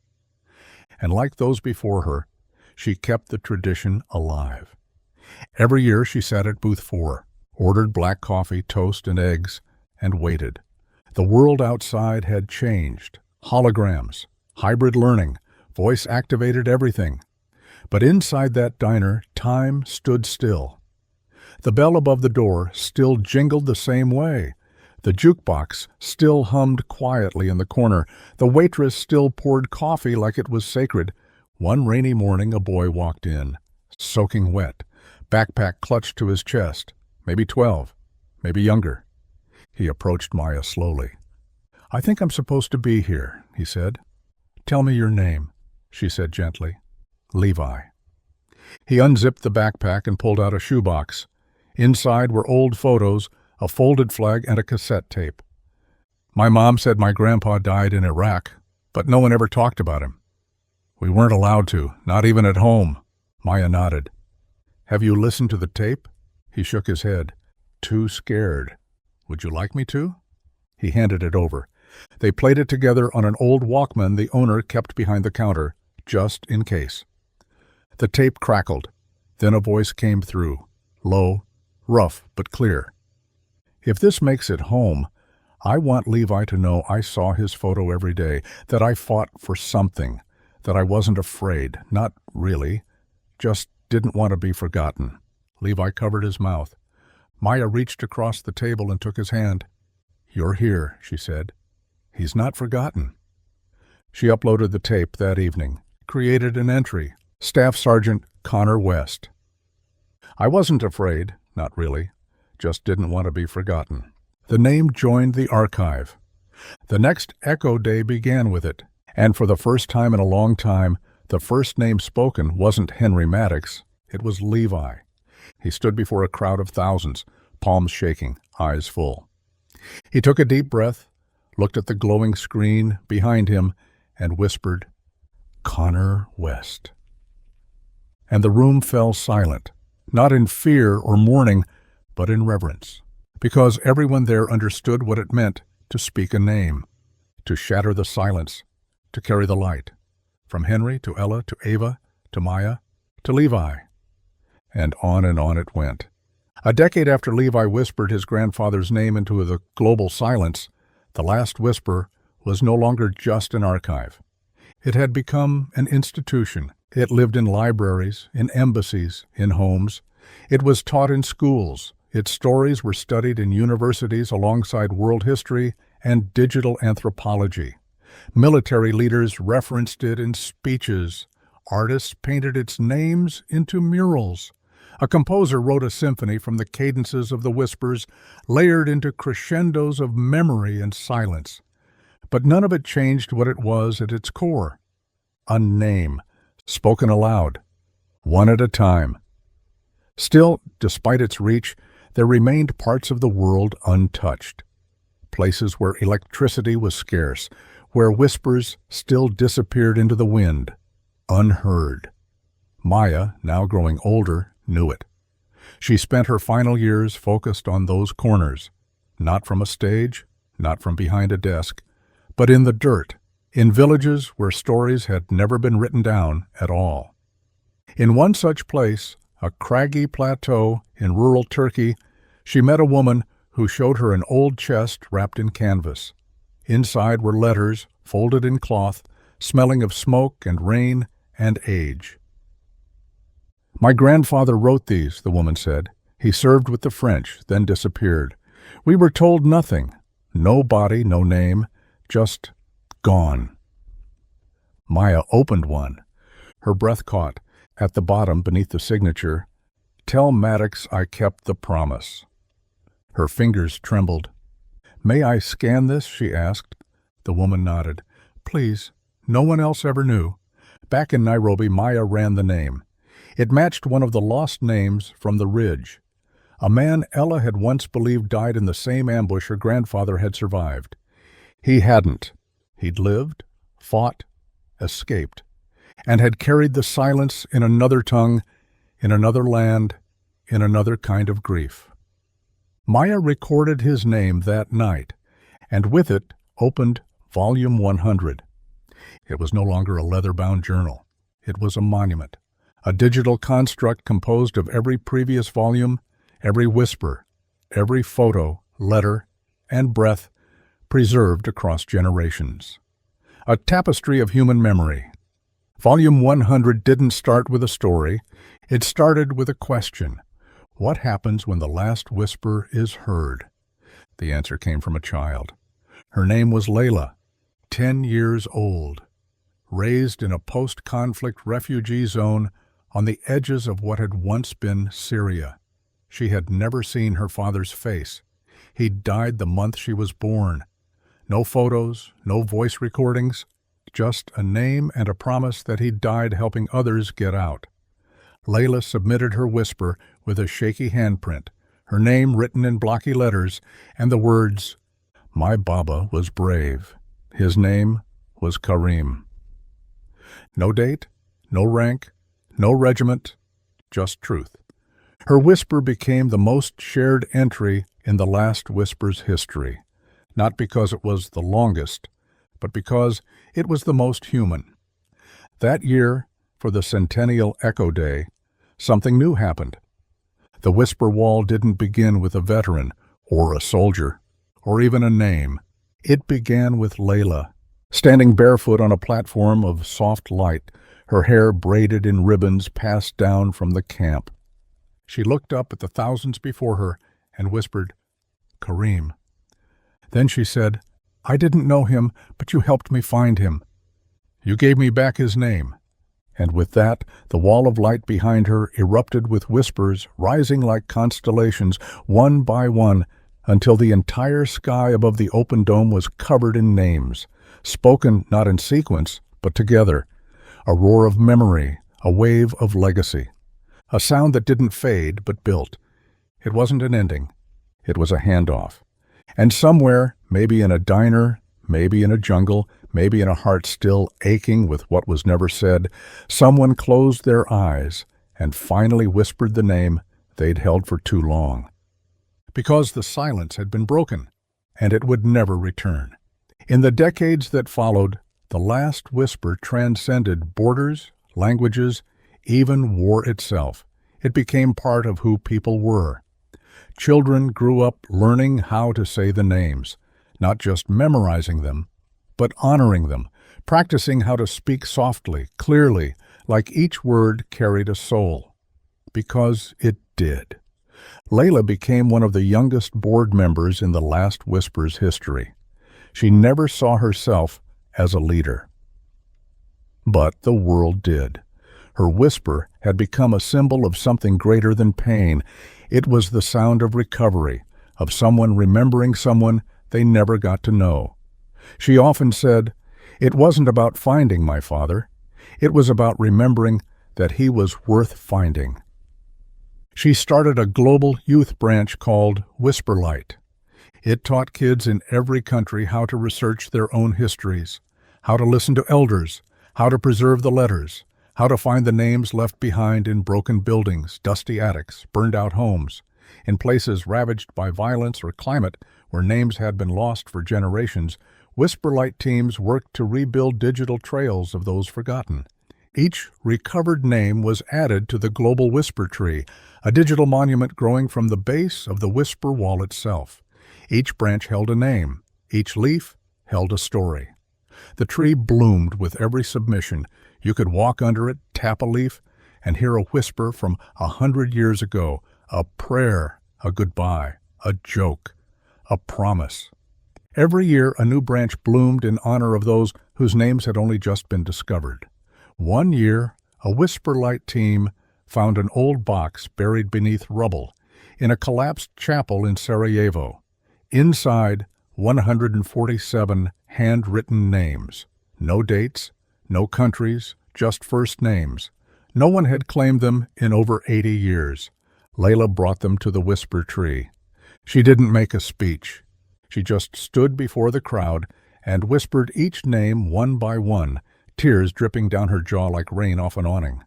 [SPEAKER 1] And like those before her, she kept the tradition alive. Every year she sat at booth 4, ordered black coffee, toast, and eggs, and waited. The world outside had changed. Holograms, hybrid learning, voice-activated everything. But inside that diner, time stood still. The bell above the door still jingled the same way. The jukebox still hummed quietly in the corner. The waitress still poured coffee like it was sacred. One rainy morning, a boy walked in, soaking wet, backpack clutched to his chest, maybe 12, maybe younger. He approached Maya slowly. "I think I'm supposed to be here," he said. "Tell me your name," she said gently. "Levi." He unzipped the backpack and pulled out a shoebox. Inside were old photos, a folded flag, and a cassette tape. "My mom said my grandpa died in Iraq, but no one ever talked about him. We weren't allowed to, not even at home." Maya nodded. "Have you listened to the tape?" He shook his head. "Too scared. Would you like me to?" He handed it over. They played it together on an old Walkman the owner kept behind the counter, just in case. The tape crackled. Then a voice came through, low, rough, but clear. If this makes it home, I want Levi to know I saw his photo every day, that I fought for something, that I wasn't afraid, not really, just didn't want to be forgotten. Levi covered his mouth. Maya reached across the table and took his hand. "You're here," she said. "He's not forgotten." She uploaded the tape that evening, created an entry, Staff Sergeant Connor West. I wasn't afraid, not really, just didn't want to be forgotten. The name joined the archive. The next Echo Day began with it, and for the first time in a long time, the first name spoken wasn't Henry Maddox, it was Levi. He stood before a crowd of thousands, palms shaking, eyes full. He took a deep breath, looked at the glowing screen behind him, and whispered, "Connor West." And the room fell silent, not in fear or mourning, but in reverence, because everyone there understood what it meant to speak a name, to shatter the silence, to carry the light, from Henry to Ella to Ava to Maya to Levi. And on it went. A decade after Levi whispered his grandfather's name into the global silence, the last whisper was no longer just an archive. It had become an institution. It lived in libraries, in embassies, in homes. It was taught in schools. Its stories were studied in universities alongside world history and digital anthropology. Military leaders referenced it in speeches. Artists painted its names into murals. A composer wrote a symphony from the cadences of the whispers, layered into crescendos of memory and silence. But none of it changed what it was at its core. A name, spoken aloud, one at a time. Still, despite its reach, there remained parts of the world untouched. Places where electricity was scarce, where whispers still disappeared into the wind, unheard. Maya, now growing older, knew it. She spent her final years focused on those corners, not from a stage, not from behind a desk, but in the dirt, in villages where stories had never been written down at all. In one such place, a craggy plateau in rural Turkey, she met a woman who showed her an old chest wrapped in canvas. Inside were letters, folded in cloth, smelling of smoke and rain and age. "My grandfather wrote these," the woman said. "He served with the French, then disappeared. We were told nothing. No body, no name, just gone." Maya opened one. Her breath caught. At the bottom, beneath the signature, "Tell Maddox I kept the promise." Her fingers trembled. "May I scan this?" she asked. The woman nodded. "Please. No one else ever knew." Back in Nairobi, Maya ran the name. It matched one of the lost names from the ridge. A man Ella had once believed died in the same ambush her grandfather had survived. He hadn't. He'd lived, fought, escaped, and had carried the silence in another tongue, in another land, in another kind of grief. Maya recorded his name that night, and with it opened Volume 100. It was no longer a leather-bound journal. It was a monument, a digital construct composed of every previous volume, every whisper, every photo, letter, and breath preserved across generations. A tapestry of human memory. Volume 100 didn't start with a story. It started with a question. What happens when the last whisper is heard? The answer came from a child. Her name was Layla, 10 years old, raised in a post-conflict refugee zone on the edges of what had once been Syria. She had never seen her father's face. He'd died the month she was born. No photos, no voice recordings, just a name and a promise that he'd died helping others get out. Layla submitted her whisper with a shaky handprint, her name written in blocky letters, and the words, "My Baba was brave. His name was Karim." No date, no rank, no regiment, just truth. Her whisper became the most shared entry in the last whisper's history, not because it was the longest, but because it was the most human. That year, for the Centennial Echo Day, something new happened. The Whisper Wall didn't begin with a veteran, or a soldier, or even a name. It began with Layla, standing barefoot on a platform of soft light, her hair braided in ribbons passed down from the camp. She looked up at the thousands before her and whispered, "Kareem." Then she said, "I didn't know him, but you helped me find him. You gave me back his name." And with that, the wall of light behind her erupted with whispers rising like constellations, one by one, until the entire sky above the open dome was covered in names, spoken not in sequence, but together, a roar of memory, a wave of legacy, a sound that didn't fade but built. It wasn't an ending. It was a handoff. And somewhere, maybe in a diner, maybe in a jungle, maybe in a heart still aching with what was never said, someone closed their eyes and finally whispered the name they'd held for too long. Because the silence had been broken, and it would never return. In the decades that followed, the last whisper transcended borders, languages, even war itself. It became part of who people were. Children grew up learning how to say the names, not just memorizing them, but honoring them, practicing how to speak softly, clearly, like each word carried a soul. Because it did. Layla became one of the youngest board members in the last Whisper's history. She never saw herself as a leader. But the world did. Her whisper had become a symbol of something greater than pain. It was the sound of recovery, of someone remembering someone they never got to know. She often said, "It wasn't about finding my father. It was about remembering that he was worth finding." She started a global youth branch called Whisper Light. It taught kids in every country how to research their own histories, how to listen to elders, how to preserve the letters, how to find the names left behind in broken buildings, dusty attics, burned-out homes, in places ravaged by violence or climate where names had been lost for generations. Whisper Light teams worked to rebuild digital trails of those forgotten. Each recovered name was added to the global Whisper Tree, a digital monument growing from the base of the Whisper Wall itself. Each branch held a name. Each leaf held a story. The tree bloomed with every submission. You could walk under it, tap a leaf, and hear a whisper from 100 years ago, a prayer, a goodbye, a joke, a promise. Every year a new branch bloomed in honor of those whose names had only just been discovered. One year, a Whisper Light team found an old box buried beneath rubble in a collapsed chapel in Sarajevo. Inside, 147 handwritten names. No dates, no countries, just first names. No one had claimed them in over 80 years. Layla brought them to the Whisper Tree. She didn't make a speech. She just stood before the crowd and whispered each name one by one, tears dripping down her jaw like rain off an awning.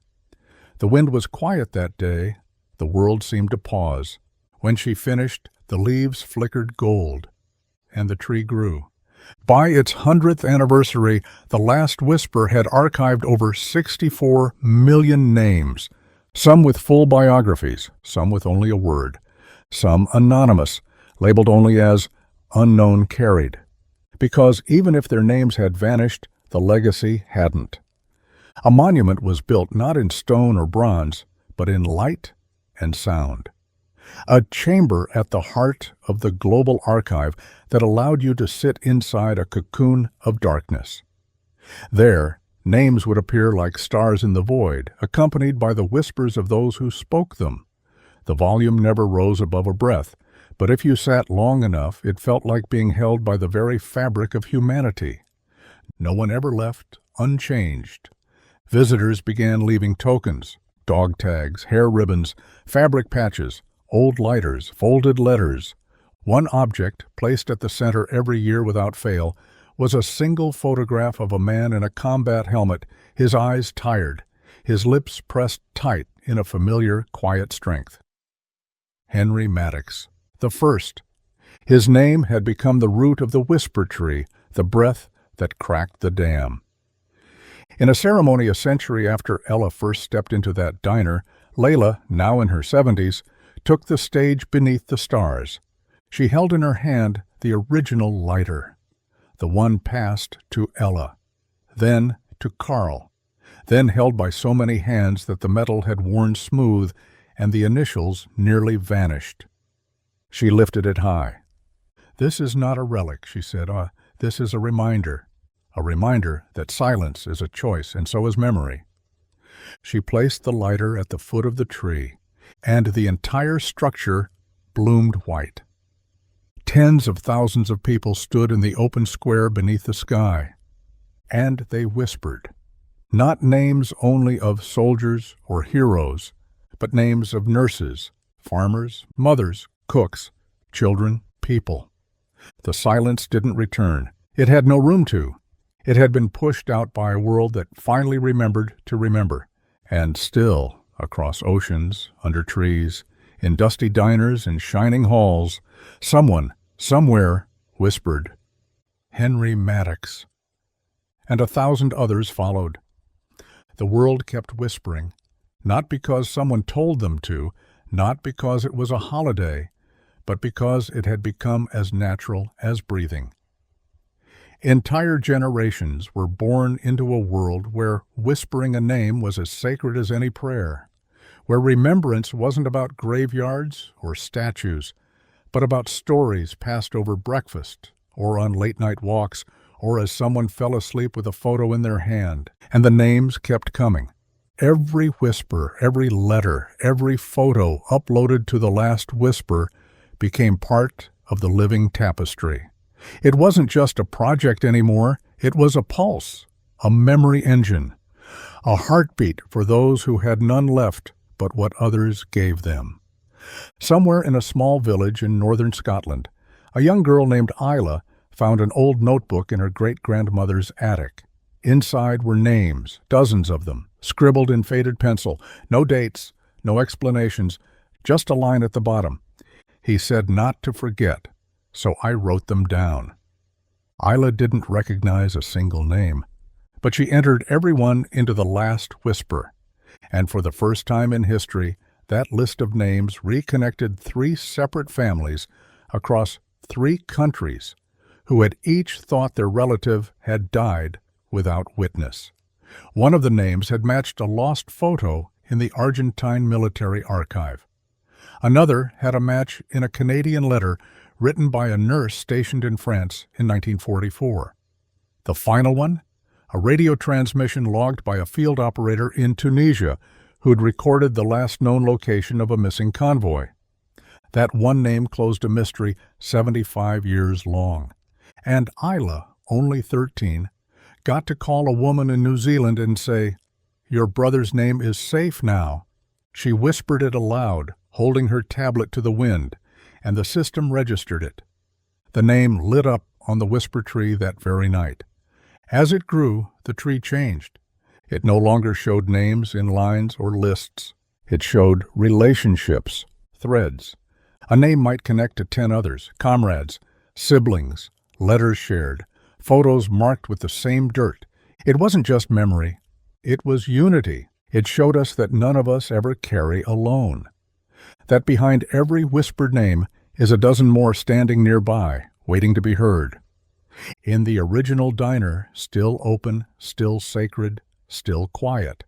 [SPEAKER 1] The wind was quiet that day. The world seemed to pause. When she finished, the leaves flickered gold, and the tree grew. By its 100th anniversary, the last Whisper had archived over 64 million names, some with full biographies, some with only a word, some anonymous, labeled only as unknown carried. Because even if their names had vanished, the legacy hadn't. A monument was built not in stone or bronze, but in light and sound. A chamber at the heart of the global archive that allowed you to sit inside a cocoon of darkness. There, names would appear like stars in the void, accompanied by the whispers of those who spoke them. The volume never rose above a breath, but if you sat long enough, it felt like being held by the very fabric of humanity. No one ever left unchanged. Visitors began leaving tokens, dog tags, hair ribbons, fabric patches, old lighters, folded letters. One object, placed at the center every year without fail, was a single photograph of a man in a combat helmet, his eyes tired, his lips pressed tight in a familiar, quiet strength. Henry Maddox, the first. His name had become the root of the Whisper Tree, the breath that cracked the dam. In a ceremony a century after Ella first stepped into that diner, Layla, now in her 70s, took the stage beneath the stars. She held in her hand the original lighter, the one passed to Ella, then to Carl, then held by so many hands that the metal had worn smooth and the initials nearly vanished. She lifted it high. "This is not a relic," she said. This is a reminder that silence is a choice, and so is memory." She placed the lighter at the foot of the tree, and the entire structure bloomed white. Tens of thousands of people stood in the open square beneath the sky, and they whispered, not names only of soldiers or heroes, but names of nurses, farmers, mothers, cooks, children, people. The silence didn't return. It had no room to. It had been pushed out by a world that finally remembered to remember. And still, across oceans, under trees, in dusty diners and shining halls, someone, somewhere, whispered, "Henry Maddox." And 1,000 others followed. The world kept whispering, not because someone told them to, not because it was a holiday, but because it had become as natural as breathing. Entire generations were born into a world where whispering a name was as sacred as any prayer, where remembrance wasn't about graveyards or statues, but about stories passed over breakfast or on late-night walks or as someone fell asleep with a photo in their hand, and the names kept coming. Every whisper, every letter, every photo uploaded to the last whisper became part of the living tapestry. It wasn't just a project anymore, it was a pulse, a memory engine, a heartbeat for those who had none left but what others gave them. Somewhere in a small village in northern Scotland, a young girl named Isla found an old notebook in her great-grandmother's attic. Inside were names, dozens of them, scribbled in faded pencil, no dates, no explanations, just a line at the bottom. He said not to forget, so I wrote them down. Isla didn't recognize a single name, but she entered everyone into the last whisper, and for the first time in history, that list of names reconnected 3 separate families across 3 countries who had each thought their relative had died without witness. One of the names had matched a lost photo in the Argentine military archive. Another had a match in a Canadian letter written by a nurse stationed in France in 1944. The final one? A radio transmission logged by a field operator in Tunisia who'd recorded the last known location of a missing convoy. That one name closed a mystery 75 years long. And Isla, only 13, got to call a woman in New Zealand and say, "Your brother's name is safe now." She whispered it aloud, holding her tablet to the wind, and the system registered it. The name lit up on the whisper tree that very night. As it grew, the tree changed. It no longer showed names in lines or lists. It showed relationships, threads. A name might connect to 10 others, comrades, siblings, letters shared, photos marked with the same dirt. It wasn't just memory. It was unity. It showed us that none of us ever carry alone. That behind every whispered name is a dozen more standing nearby, waiting to be heard. In the original diner, still open, still sacred, still quiet,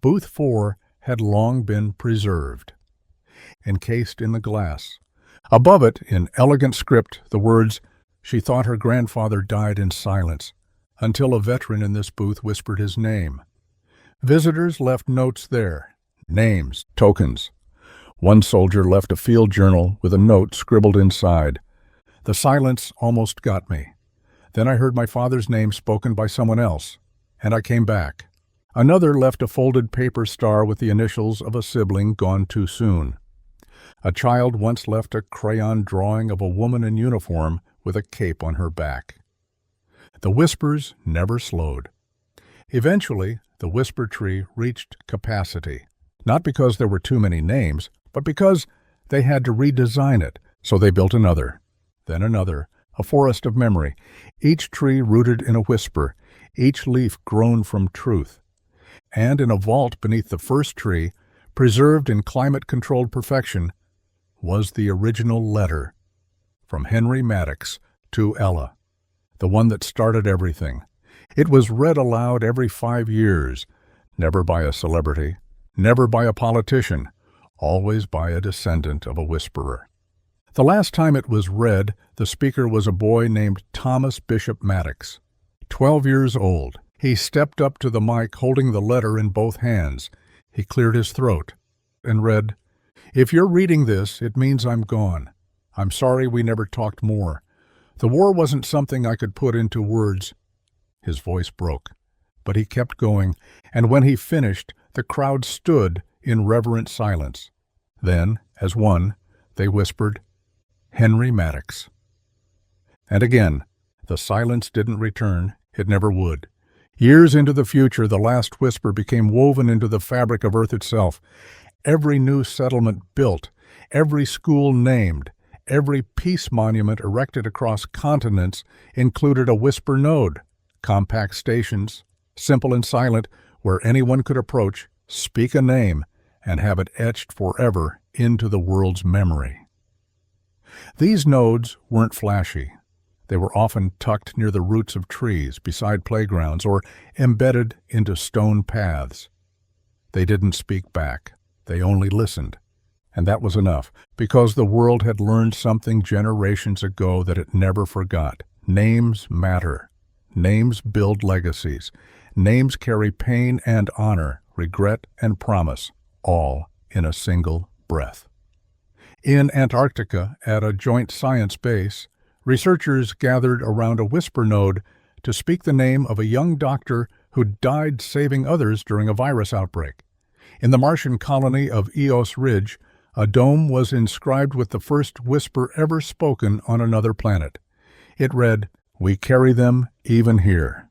[SPEAKER 1] Booth 4 had long been preserved, encased in the glass. Above it, in elegant script, the words, "She thought her grandfather died in silence," until a veteran in this booth whispered his name. Visitors left notes there, names, tokens. One soldier left a field journal with a note scribbled inside. The silence almost got me. Then I heard my father's name spoken by someone else, and I came back. Another left a folded paper star with the initials of a sibling gone too soon. A child once left a crayon drawing of a woman in uniform with a cape on her back. The whispers never slowed. Eventually, the whisper tree reached capacity, not because there were too many names, but because they had to redesign it, so they built another, then another, a forest of memory, each tree rooted in a whisper, each leaf grown from truth. And in a vault beneath the first tree, preserved in climate-controlled perfection, was the original letter from Henry Maddox to Ella, the one that started everything. It was read aloud every 5 years, never by a celebrity, never by a politician, always by a descendant of a whisperer. The last time it was read, the speaker was a boy named Thomas Bishop Maddox. 12 years old, he stepped up to the mic holding the letter in both hands. He cleared his throat and read, "If you're reading this, it means I'm gone. I'm sorry we never talked more. The war wasn't something I could put into words." His voice broke, but he kept going, and when he finished, the crowd stood in reverent silence. Then, as one, they whispered, "Henry Maddox." And again, the silence didn't return. It never would. Years into the future, the last whisper became woven into the fabric of Earth itself. Every new settlement built, every school named, every peace monument erected across continents included a whisper node, compact stations, simple and silent, where anyone could approach, speak a name, and have it etched forever into the world's memory. These nodes weren't flashy. They were often tucked near the roots of trees, beside playgrounds, or embedded into stone paths. They didn't speak back. They only listened. And that was enough, because the world had learned something generations ago that it never forgot. Names matter. Names build legacies. Names carry pain and honor, regret and promise, all in a single breath. In Antarctica, at a joint science base, researchers gathered around a whisper node to speak the name of a young doctor who died saving others during a virus outbreak. In the Martian colony of Eos Ridge, a dome was inscribed with the first whisper ever spoken on another planet. It read, "We carry them even here."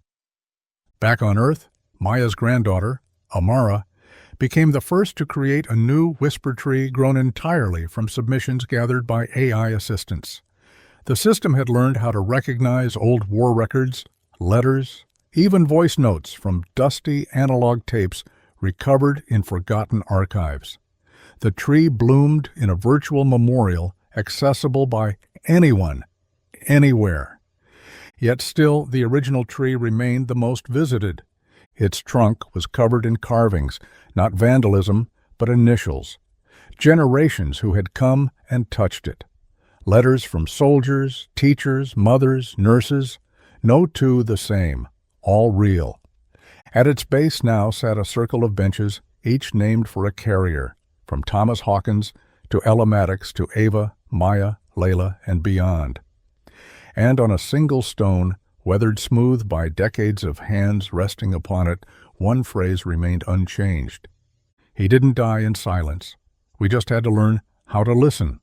[SPEAKER 1] Back on Earth, Maya's granddaughter, Amara, became the first to create a new whisper tree grown entirely from submissions gathered by AI assistants. The system had learned how to recognize old war records, letters, even voice notes from dusty analog tapes recovered in forgotten archives. The tree bloomed in a virtual memorial accessible by anyone, anywhere. Yet still, the original tree remained the most visited. Its trunk was covered in carvings, not vandalism, but initials. Generations who had come and touched it. Letters from soldiers, teachers, mothers, nurses, no two the same, all real. At its base now sat a circle of benches, each named for a carrier, from Thomas Hawkins to Ella Maddox to Ava, Maya, Layla, and beyond. And on a single stone, weathered smooth by decades of hands resting upon it, one phrase remained unchanged. He didn't die in silence. We just had to learn how to listen.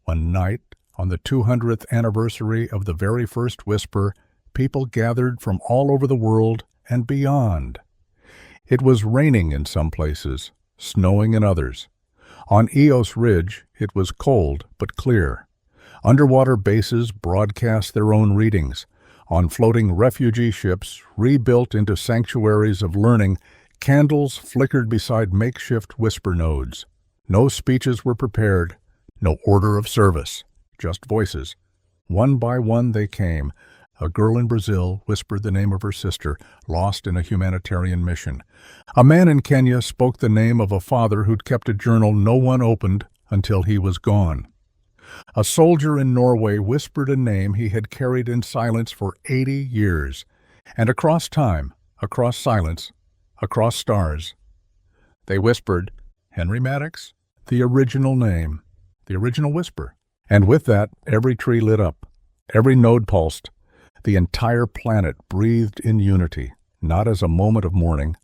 [SPEAKER 1] One night, on the 200th anniversary of the very first whisper, people gathered from all over the world and beyond. It was raining in some places, snowing in others. On Eos Ridge, it was cold but clear. Underwater bases broadcast their own readings. On floating refugee ships, rebuilt into sanctuaries of learning, candles flickered beside makeshift whisper nodes. No speeches were prepared, no order of service, just voices. One by one they came. A girl in Brazil whispered the name of her sister, lost in a humanitarian mission. A man in Kenya spoke the name of a father who'd kept a journal no one opened until he was gone. A soldier in Norway whispered a name he had carried in silence for 80 years. And across time, across silence, across stars, they whispered, "Henry Maddox," the original name, the original whisper. And with that, every tree lit up, every node pulsed. The entire planet breathed in unity, not as a moment of mourning,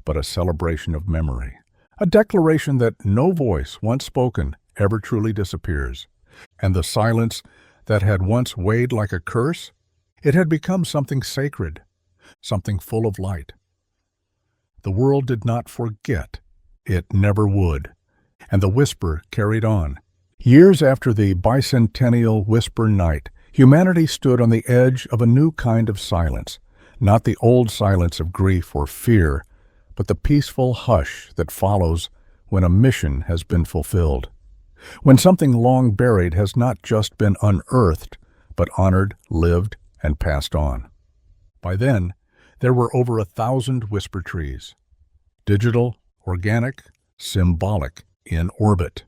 [SPEAKER 1] but a celebration of memory. A declaration that no voice once spoken ever truly disappears. And the silence that had once weighed like a curse, it had become something sacred, something full of light. The world did not forget. It never would. And the whisper carried on. Years after the bicentennial whisper night, humanity stood on the edge of a new kind of silence, Not the old silence of grief or fear, but the peaceful hush that follows when a mission has been fulfilled. When something long buried has not just been unearthed, but honored, lived, and passed on. By then, there were over 1,000 whisper trees. Digital, organic, symbolic, in orbit.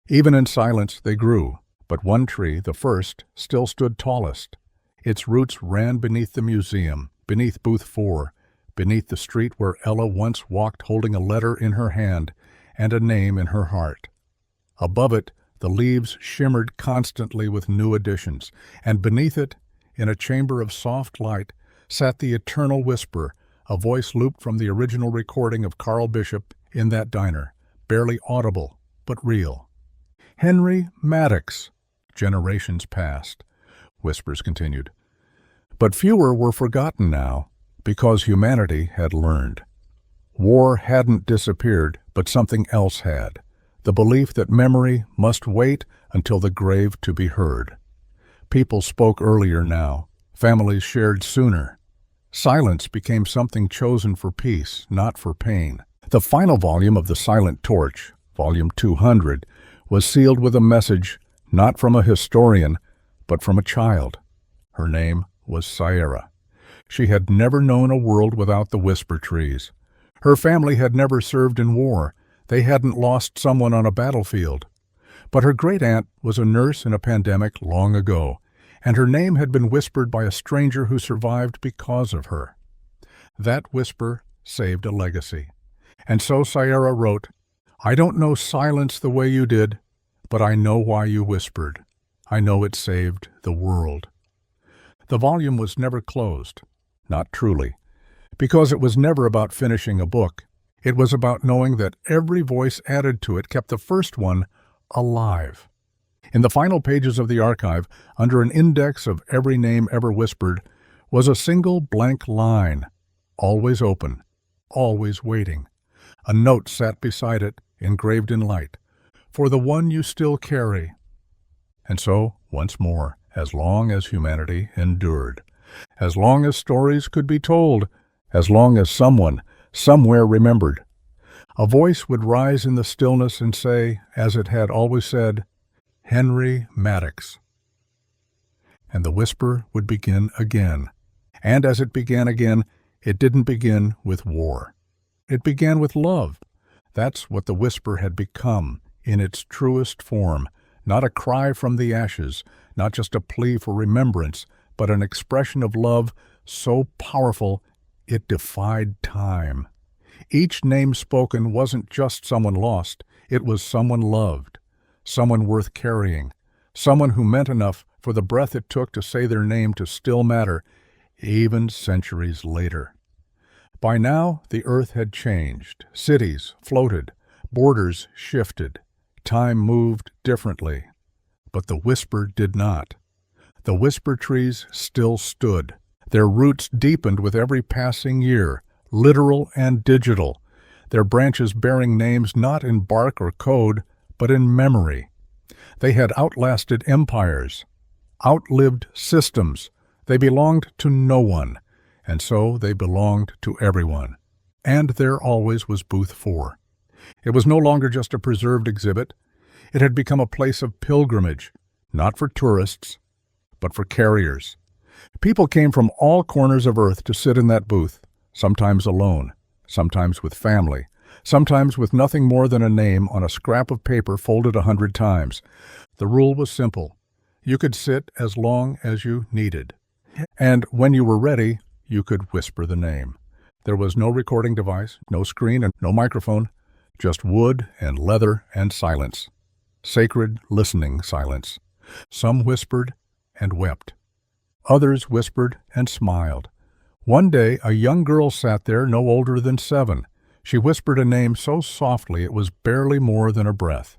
[SPEAKER 1] Even in silence they grew, but one tree, the first, still stood tallest. Its roots ran beneath the museum, beneath Booth 4, beneath the street where Ella once walked holding a letter in her hand and a name in her heart. Above it, the leaves shimmered constantly with new additions, and beneath it, in a chamber of soft light, sat the eternal whisper, a voice looped from the original recording of Carl Bishop in that diner, barely audible, but real. Henry Maddox. Generations passed. Whispers continued. But fewer were forgotten now, because humanity had learned. War hadn't disappeared, but something else had. The belief that memory must wait until the grave to be heard. People spoke earlier now. Families shared sooner. Silence became something chosen for peace, not for pain. The final volume of The Silent Torch, volume 200, was sealed with a message not from a historian, but from a child. Her name was Sierra. She had never known a world without the whisper trees. Her family had never served in war. They hadn't lost someone on a battlefield. But her great-aunt was a nurse in a pandemic long ago, and her name had been whispered by a stranger who survived because of her. That whisper saved a legacy. And so Sierra wrote, "I don't know silence the way you did, but I know why you whispered. I know it saved the world." The volume was never closed, not truly, because it was never about finishing a book. It was about knowing that every voice added to it kept the first one alive. In the final pages of the archive, under an index of every name ever whispered, was a single blank line, always open, always waiting. A note sat beside it, engraved in light, "For the one you still carry." And so, once more, as long as humanity endured, as long as stories could be told, as long as someone, somewhere remembered, a voice would rise in the stillness and say, as it had always said, "Henry Maddox." And the whisper would begin again. And as it began again, it didn't begin with war. It began with love. That's what the whisper had become, in its truest form, not a cry from the ashes, not just a plea for remembrance, but an expression of love so powerful it defied time. Each name spoken wasn't just someone lost, it was someone loved, someone worth carrying, someone who meant enough for the breath it took to say their name to still matter, even centuries later. By now, the earth had changed. Cities floated, borders shifted, time moved differently. But the whisper did not. The whisper trees still stood. Their roots deepened with every passing year, literal and digital, their branches bearing names not in bark or code, but in memory. They had outlasted empires, outlived systems. They belonged to no one, and so they belonged to everyone. And there always was Booth 4. It was no longer just a preserved exhibit. It had become a place of pilgrimage, not for tourists, but for carriers. People came from all corners of Earth to sit in that booth, sometimes alone, sometimes with family, sometimes with nothing more than a name on a scrap of paper folded 100 times. The rule was simple. You could sit as long as you needed. And when you were ready, you could whisper the name. There was no recording device, no screen, and no microphone, just wood and leather and silence. Sacred, listening silence. Some whispered and wept. Others whispered and smiled. One day, a young girl sat there no older than 7. She whispered a name so softly it was barely more than a breath.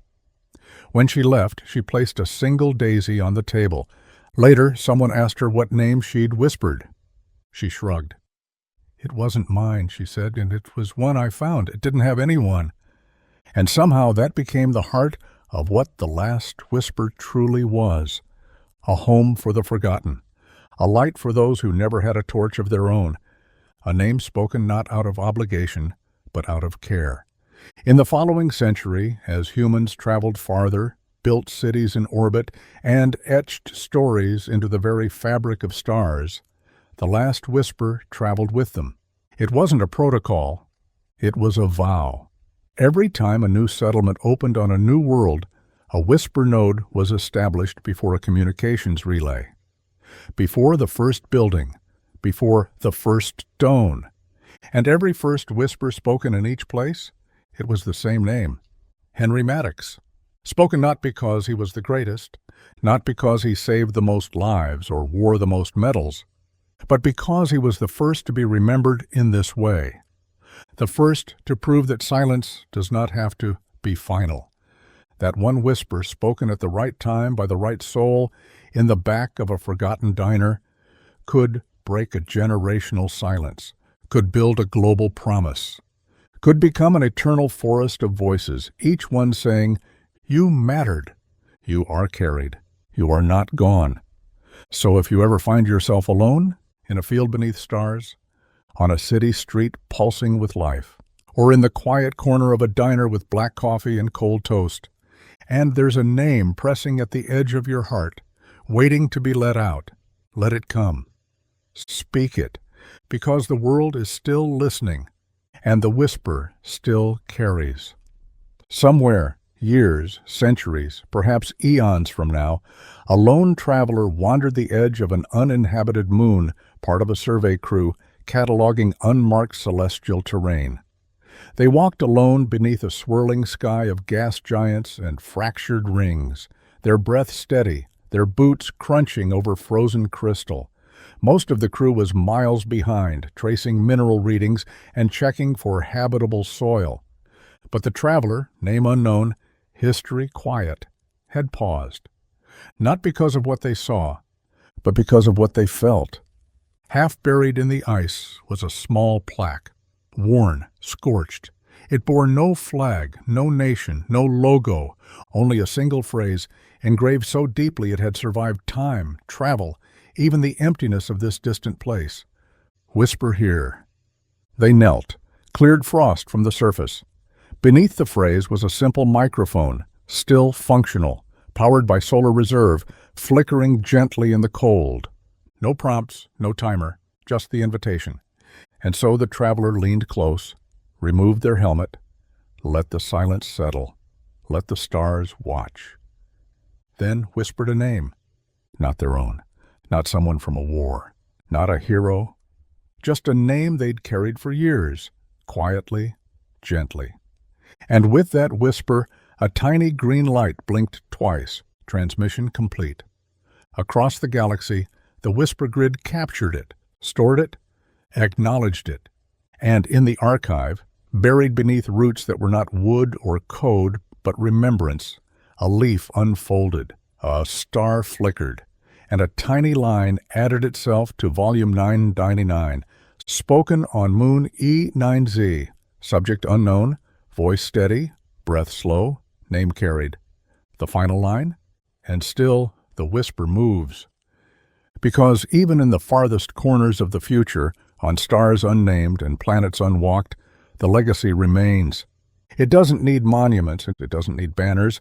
[SPEAKER 1] When she left, she placed a single daisy on the table. Later, someone asked her what name she'd whispered. She shrugged. "It wasn't mine," she said, "and it was one I found. It didn't have anyone." And somehow that became the heart of what the last whisper truly was. A home for the forgotten. A light for those who never had a torch of their own. a name spoken not out of obligation, but out of care. In the following century, as humans traveled farther, built cities in orbit, and etched stories into the very fabric of stars, the last whisper traveled with them. It wasn't a protocol, it was a vow. Every time a new settlement opened on a new world, a whisper node was established before a communications relay. Before the first building, before the first stone. And every first whisper spoken in each place, it was the same name, Henry Maddox. Spoken not because he was the greatest, not because he saved the most lives or wore the most medals, but because he was the first to be remembered in this way. The first to prove that silence does not have to be final. That one whisper spoken at the right time by the right soul in the back of a forgotten diner could break a generational silence, could build a global promise, could become an eternal forest of voices, each one saying, "You mattered. You are carried. You are not gone." So if you ever find yourself alone, in a field beneath stars, on a city street pulsing with life, or in the quiet corner of a diner with black coffee and cold toast, and there's a name pressing at the edge of your heart, waiting to be let out, let it come. Speak it, because the world is still listening, and the whisper still carries. Somewhere, years, centuries, perhaps eons from now, a lone traveler wandered the edge of an uninhabited moon, part of a survey crew, cataloging unmarked celestial terrain. They walked alone beneath a swirling sky of gas giants and fractured rings, their breath steady, their boots crunching over frozen crystal. Most of the crew was miles behind, tracing mineral readings and checking for habitable soil. But the traveler, name unknown, history quiet, had paused. Not because of what they saw, but because of what they felt. Half buried in the ice was a small plaque, worn, scorched. It bore no flag, no nation, no logo, only a single phrase, engraved so deeply it had survived time, travel, even the emptiness of this distant place. Whisper here. They knelt, cleared frost from the surface. Beneath the phrase was a simple microphone, still functional, powered by solar reserve, flickering gently in the cold. No prompts, no timer, just the invitation. And so the traveler leaned close, removed their helmet, let the silence settle, let the stars watch. Then whispered a name, not their own. Not someone from a war, not a hero, just a name they'd carried for years, quietly, gently. And with that whisper, a tiny green light blinked twice, transmission complete. Across the galaxy, the whisper grid captured it, stored it, acknowledged it. And in the archive, buried beneath roots that were not wood or code, but remembrance, a leaf unfolded, a star flickered, and a tiny line added itself to volume 999, spoken on moon E9Z, subject unknown, voice steady, breath slow, name carried. The final line? And still the whisper moves. Because even in the farthest corners of the future, on stars unnamed and planets unwalked, the legacy remains. It doesn't need monuments, it doesn't need banners.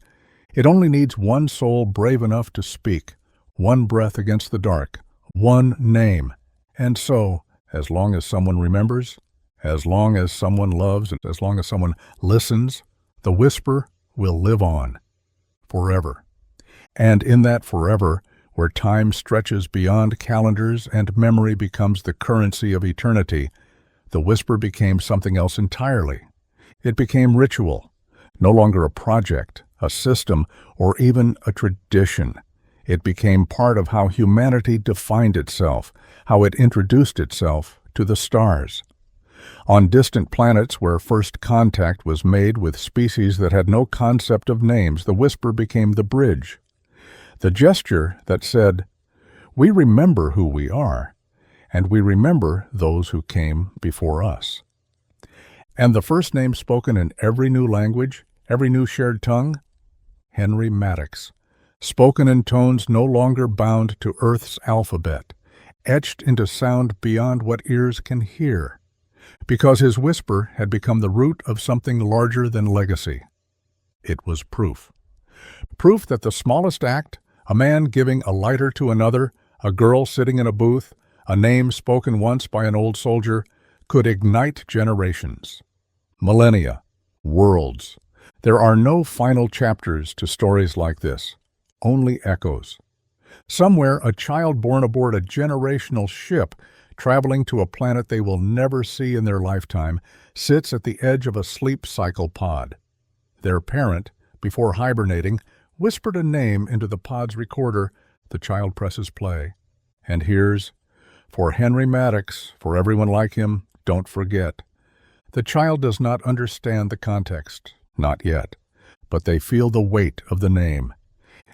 [SPEAKER 1] It only needs one soul brave enough to speak, one breath against the dark, one name. And so, as long as someone remembers, as long as someone loves, and as long as someone listens, the whisper will live on, forever. And in that forever, where time stretches beyond calendars and memory becomes the currency of eternity, the whisper became something else entirely. It became ritual, no longer a project, a system, or even a tradition. It became part of how humanity defined itself, how it introduced itself to the stars. On distant planets where first contact was made with species that had no concept of names, the whisper became the bridge. The gesture that said, "We remember who we are, and we remember those who came before us." And the first name spoken in every new language, every new shared tongue? Henry Maddox. Spoken in tones no longer bound to Earth's alphabet, etched into sound beyond what ears can hear, because his whisper had become the root of something larger than legacy. It was proof. Proof that the smallest act, a man giving a lighter to another, a girl sitting in a booth, a name spoken once by an old soldier, could ignite generations. Millennia, worlds. There are no final chapters to stories like this, only echoes. Somewhere, a child born aboard a generational ship, traveling to a planet they will never see in their lifetime, sits at the edge of a sleep cycle pod. Their parent, before hibernating, whispered a name into the pod's recorder. The child presses play and hears, "For Henry Maddox, for everyone like him, don't forget." The child does not understand the context, not yet, but they feel the weight of the name.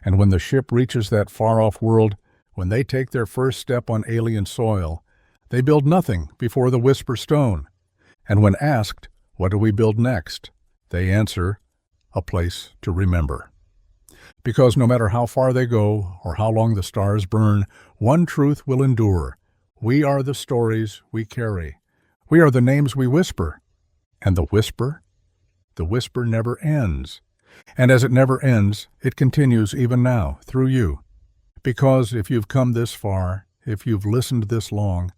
[SPEAKER 1] And when the ship reaches that far-off world, when they take their first step on alien soil, they build nothing before the whisper stone. And when asked, "What do we build next?" they answer, "A place to remember." Because no matter how far they go or how long the stars burn, one truth will endure. We are the stories we carry. We are the names we whisper. And the whisper never ends. And as it never ends, it continues even now, through you. Because if you've come this far, if you've listened this long,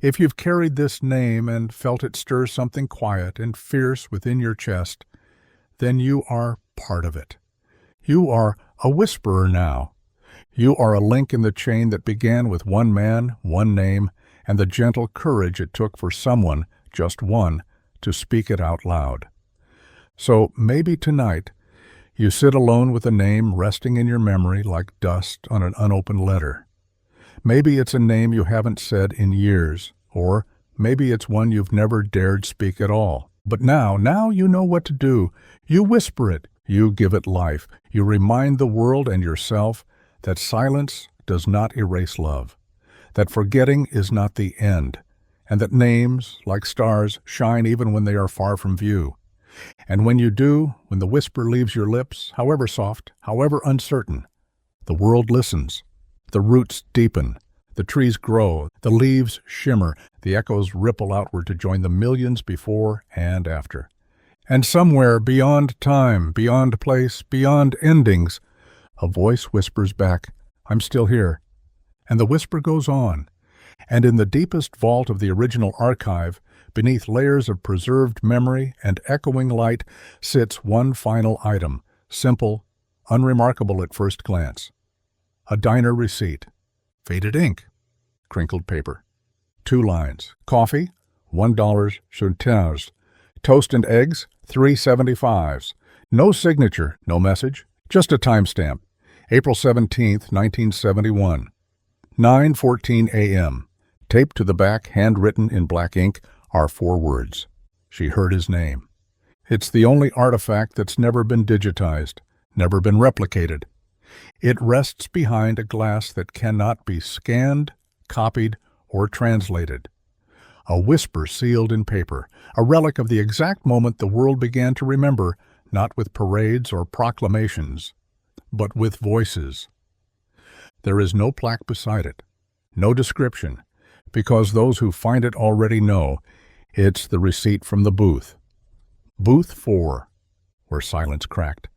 [SPEAKER 1] if you've carried this name and felt it stir something quiet and fierce within your chest, then you are part of it. You are a whisperer now. You are a link in the chain that began with one man, one name, and the gentle courage it took for someone, just one, to speak it out loud. So maybe tonight you sit alone with a name resting in your memory like dust on an unopened letter. Maybe it's a name you haven't said in years, or maybe it's one you've never dared speak at all. But now you know what to do. You whisper it. You give it life. You remind the world and yourself that silence does not erase love, that forgetting is not the end, and that names, like stars, shine even when they are far from view. And when you do, when the whisper leaves your lips, however soft, however uncertain, the world listens. The roots deepen, the trees grow, the leaves shimmer, the echoes ripple outward to join the millions before and after. And somewhere beyond time, beyond place, beyond endings, a voice whispers back, "I'm still here." And the whisper goes on. And in the deepest vault of the original archive, beneath layers of preserved memory and echoing light, sits one final item, simple, unremarkable at first glance. A diner receipt, faded ink, crinkled paper. 2 lines, coffee, $1 centavos, toast and eggs, 3.75s. No signature, no message, just a timestamp. April 17th, 1971. 9:14 a.m. Taped to the back, handwritten in black ink, are 4 words. She heard his name. It's the only artifact that's never been digitized, never been replicated. It rests behind a glass that cannot be scanned, copied, or translated. A whisper sealed in paper, a relic of the exact moment the world began to remember, not with parades or proclamations, but with voices. There is no plaque beside it, no description, because those who find it already know it's the receipt from the booth. Booth 4, where silence cracked,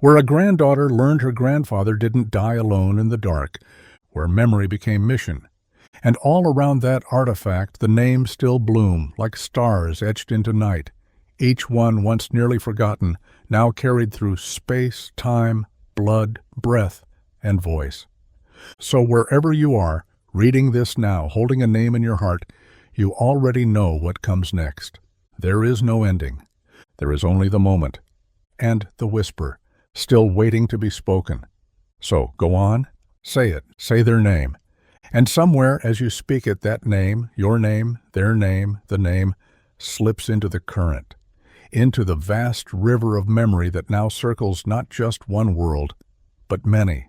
[SPEAKER 1] where a granddaughter learned her grandfather didn't die alone in the dark, where memory became mission. And all around that artifact the names still bloom, like stars etched into night, each one once nearly forgotten, now carried through space, time, blood, breath, and voice. So wherever you are, reading this now, holding a name in your heart, you already know what comes next. There is no ending. There is only the moment, and the whisper, still waiting to be spoken. So go on, say it, say their name. And somewhere as you speak it, that name, your name, their name, the name, slips into the current, into the vast river of memory that now circles not just one world, but many.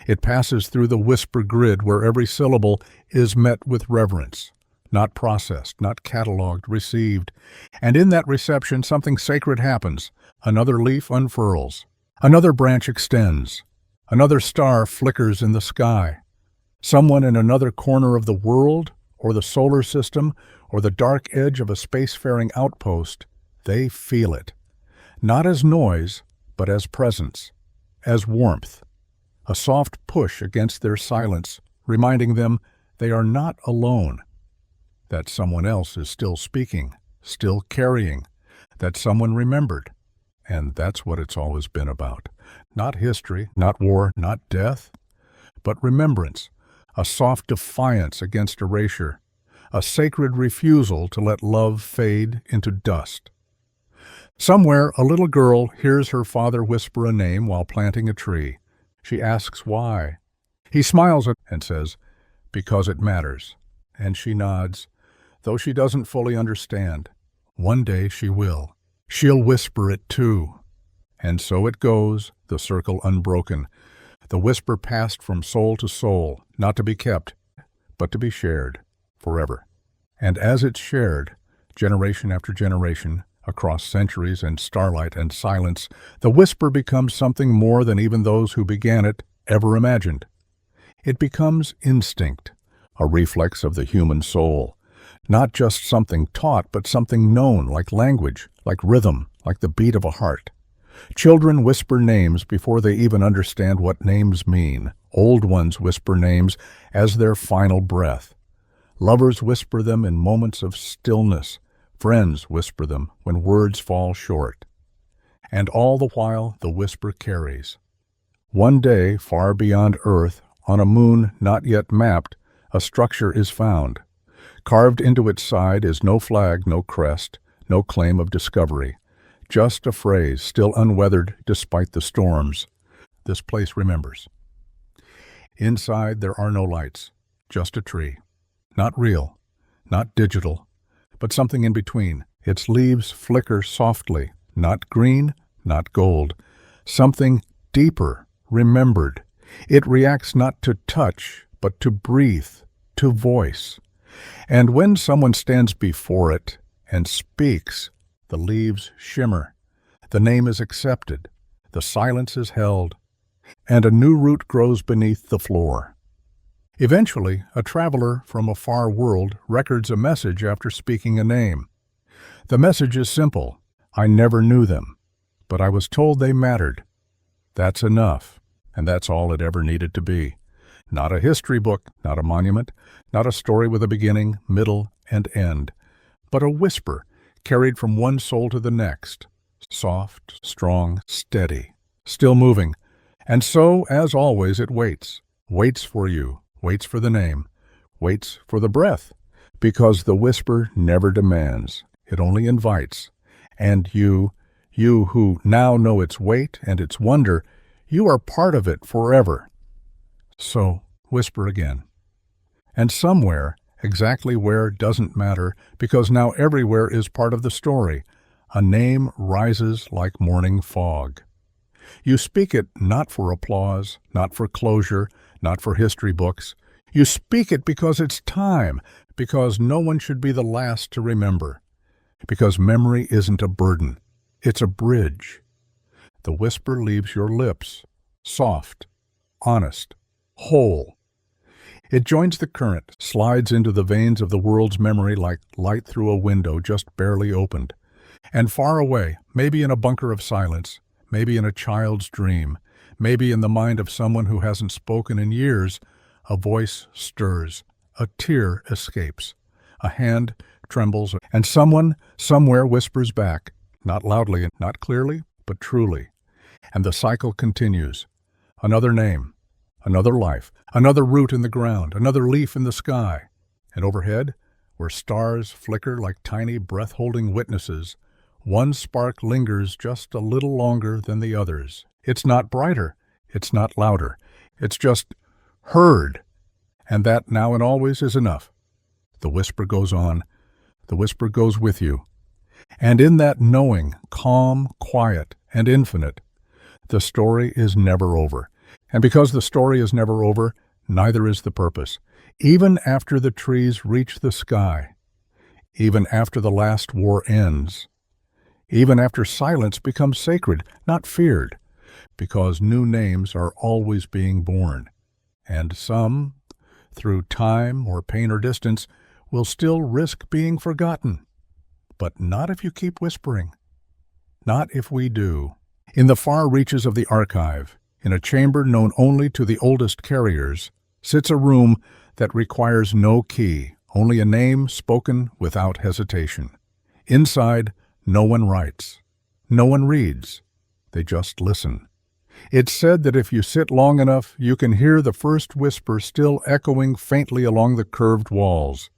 [SPEAKER 1] It passes through the whisper grid where every syllable is met with reverence, not processed, not cataloged, received. And in that reception something sacred happens. Another leaf unfurls. Another branch extends. Another star flickers in the sky. Someone in another corner of the world, or the solar system, or the dark edge of a spacefaring outpost, they feel it. Not as noise, but as presence, as warmth. A soft push against their silence, reminding them they are not alone, that someone else is still speaking, still carrying, that someone remembered. And that's what it's always been about. Not history, not war, not death, but remembrance, a soft defiance against erasure, a sacred refusal to let love fade into dust. Somewhere, a little girl hears her father whisper a name while planting a tree. She asks why. He smiles and says, "Because it matters." And she nods, though she doesn't fully understand. One day she will. She'll whisper it too. And so it goes, the circle unbroken. The whisper passed from soul to soul, not to be kept, but to be shared forever. And as it's shared, generation after generation, across centuries and starlight and silence, the whisper becomes something more than even those who began it ever imagined. It becomes instinct, a reflex of the human soul. Not just something taught, but something known, like language, like rhythm, like the beat of a heart. Children whisper names before they even understand what names mean. Old ones whisper names as their final breath. Lovers whisper them in moments of stillness. Friends whisper them when words fall short. And all the while, the whisper carries. One day, far beyond Earth, on a moon not yet mapped, a structure is found. Carved into its side is no flag, no crest, no claim of discovery. Just a phrase, still unweathered despite the storms. This place remembers. Inside there are no lights, just a tree. Not real, not digital, but something in between. Its leaves flicker softly, not green, not gold. Something deeper, remembered. It reacts not to touch, but to breathe, to voice. And when someone stands before it and speaks, the leaves shimmer. The name is accepted. The silence is held. And a new root grows beneath the floor. Eventually, a traveler from a far world records a message after speaking a name. The message is simple. I never knew them, but I was told they mattered. That's enough, and that's all it ever needed to be. Not a history book, not a monument, not a story with a beginning, middle, and end, but a whisper carried from one soul to the next, soft, strong, steady, still moving. And so, as always, it waits for you, waits for the name, waits for the breath, because the whisper never demands, it only invites. And you who now know its weight and its wonder, you are part of it forever. So, whisper again. And somewhere, exactly where doesn't matter, because now everywhere is part of the story, a name rises like morning fog. You speak it not for applause, not for closure, not for history books. You speak it because it's time, because no one should be the last to remember, because memory isn't a burden, it's a bridge. The whisper leaves your lips, soft, honest, whole. It joins the current, slides into the veins of the world's memory like light through a window just barely opened. And far away, maybe in a bunker of silence, maybe in a child's dream, maybe in the mind of someone who hasn't spoken in years, a voice stirs, a tear escapes, a hand trembles, and someone somewhere whispers back, not loudly and not clearly, but truly. And the cycle continues. Another name, another life, another root in the ground, another leaf in the sky. And overhead, where stars flicker like tiny breath-holding witnesses, one spark lingers just a little longer than the others. It's not brighter, it's not louder, it's just heard. And that now and always is enough. The whisper goes on, the whisper goes with you. And in that knowing, calm, quiet, and infinite, the story is never over. And because the story is never over, neither is the purpose. Even after the trees reach the sky, even after the last war ends, even after silence becomes sacred, not feared, because new names are always being born. And some through time or pain or distance, will still risk being forgotten. But not if you keep whispering. Not if we do. In the far reaches of the archive, in a chamber known only to the oldest carriers, sits a room that requires no key, only a name spoken without hesitation. Inside, no one writes. No one reads. They just listen. It's said that if you sit long enough, you can hear the first whisper still echoing faintly along the curved walls.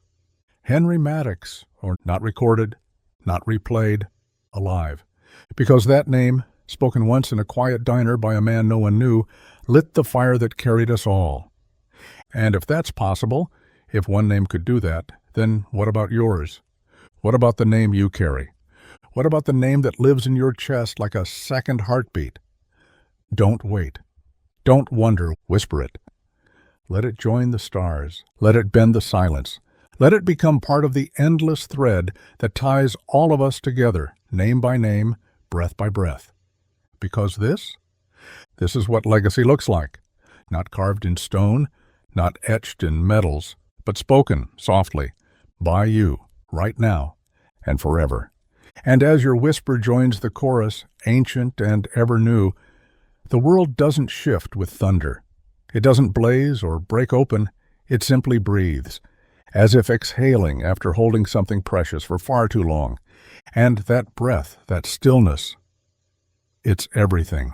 [SPEAKER 1] Henry Maddox, or not recorded, not replayed, alive. Because that name, spoken once in a quiet diner by a man no one knew, lit the fire that carried us all. And if that's possible, if one name could do that, then what about yours? What about the name you carry? What about the name that lives in your chest like a second heartbeat? Don't wait. Don't wonder. Whisper it. Let it join the stars. Let it bend the silence. Let it become part of the endless thread that ties all of us together, name by name, breath by breath. Because this is what legacy looks like. Not carved in stone, not etched in metals, but spoken softly, by you, right now, and forever. And as your whisper joins the chorus, ancient and ever new, the world doesn't shift with thunder. It doesn't blaze or break open. It simply breathes, as if exhaling after holding something precious for far too long. And that breath, that stillness, it's everything.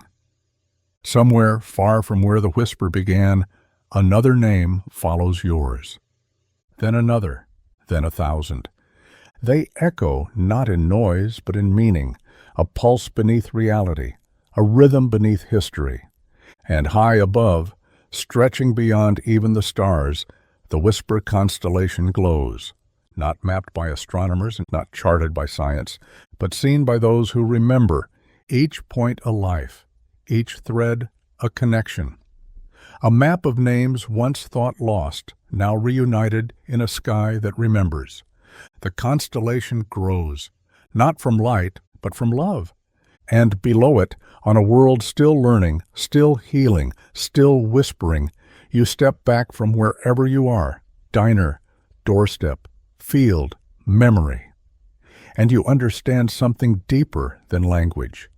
[SPEAKER 1] Somewhere far from where the whisper began, another name follows yours. Then another, then 1,000. They echo not in noise, but in meaning, a pulse beneath reality, a rhythm beneath history. And high above, stretching beyond even the stars, the whisper constellation glows, not mapped by astronomers and not charted by science, but seen by those who remember, each point a life, each thread a connection. A map of names once thought lost, now reunited in a sky that remembers. The constellation grows, not from light, but from love. And below it, on a world still learning, still healing, still whispering, you step back from wherever you are, diner, doorstep, field, memory. And you understand something deeper than language.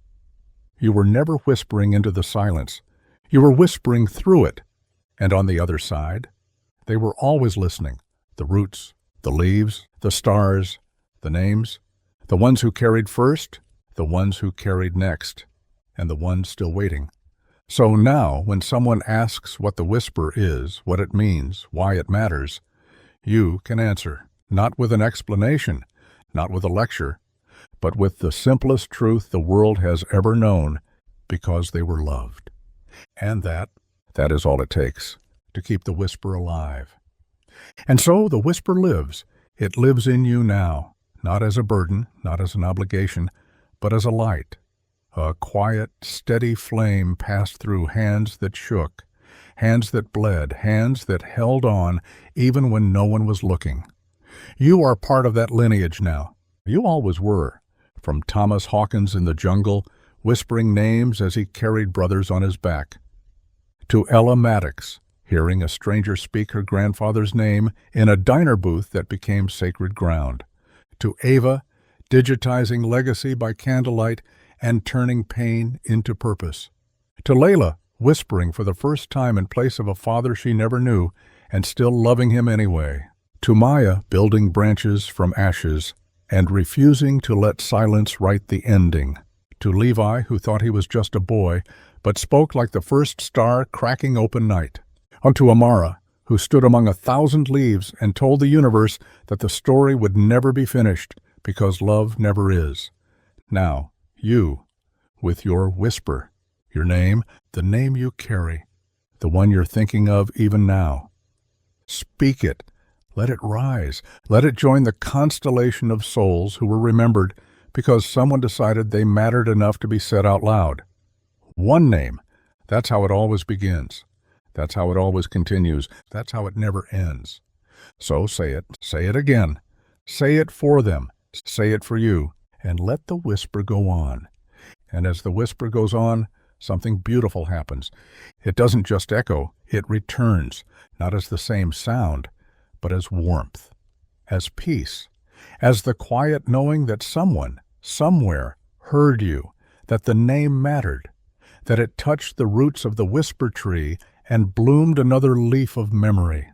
[SPEAKER 1] You were never whispering into the silence. You were whispering through it. And on the other side, they were always listening. The roots, the leaves, the stars, the names, the ones who carried first, the ones who carried next, and the ones still waiting. So now, when someone asks what the whisper is, what it means, why it matters, you can answer, not with an explanation, not with a lecture, but with the simplest truth the world has ever known, because they were loved. And that is all it takes to keep the whisper alive. And so the whisper lives. It lives in you now, not as a burden, not as an obligation, but as a light. A quiet, steady flame passed through hands that shook, hands that bled, hands that held on even when no one was looking. You are part of that lineage now. You always were. From Thomas Hawkins in the jungle, whispering names as he carried brothers on his back, to Ella Maddox, hearing a stranger speak her grandfather's name in a diner booth that became sacred ground, to Ava, digitizing legacy by candlelight and turning pain into purpose, to Layla, whispering for the first time in place of a father she never knew and still loving him anyway, to Maya, building branches from ashes and refusing to let silence write the ending, to Levi, who thought he was just a boy but spoke like the first star cracking open night, unto Amara, who stood among 1,000 leaves and told the universe that the story would never be finished because love never is. Now, you, with your whisper, your name, the name you carry, the one you're thinking of even now. Speak it. Let it rise. Let it join the constellation of souls who were remembered because someone decided they mattered enough to be said out loud. One name. That's how it always begins. That's how it always continues. That's how it never ends. So say it again. Say it for them. Say it for you. And let the whisper go on. And as the whisper goes on, something beautiful happens. It doesn't just echo, it returns, not as the same sound, but as warmth, as peace, as the quiet knowing that someone, somewhere, heard you, that the name mattered, that it touched the roots of the whisper tree and bloomed another leaf of memory,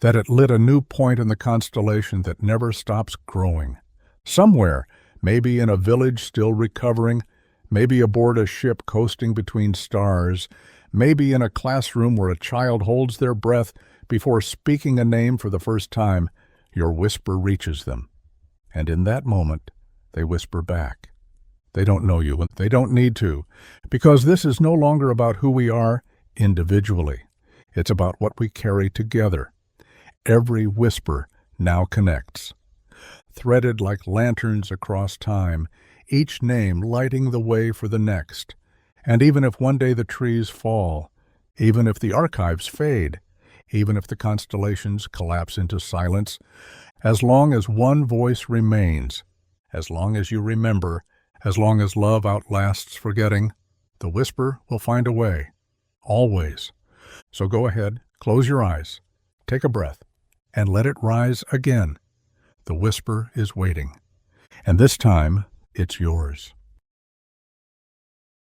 [SPEAKER 1] that it lit a new point in the constellation that never stops growing. Somewhere, maybe in a village still recovering, maybe aboard a ship coasting between stars, maybe in a classroom where a child holds their breath before speaking a name for the first time, your whisper reaches them. And in that moment, they whisper back. They don't know you, and they don't need to, because this is no longer about who we are individually. It's about what we carry together. Every whisper now connects. Threaded like lanterns across time, each name lighting the way for the next. And even if one day the trees fall, even if the archives fade, even if the constellations collapse into silence, as long as one voice remains, as long as you remember, as long as love outlasts forgetting, the whisper will find a way. Always. So go ahead, close your eyes, take a breath, and let it rise again. The whisper is waiting. And this time, it's yours.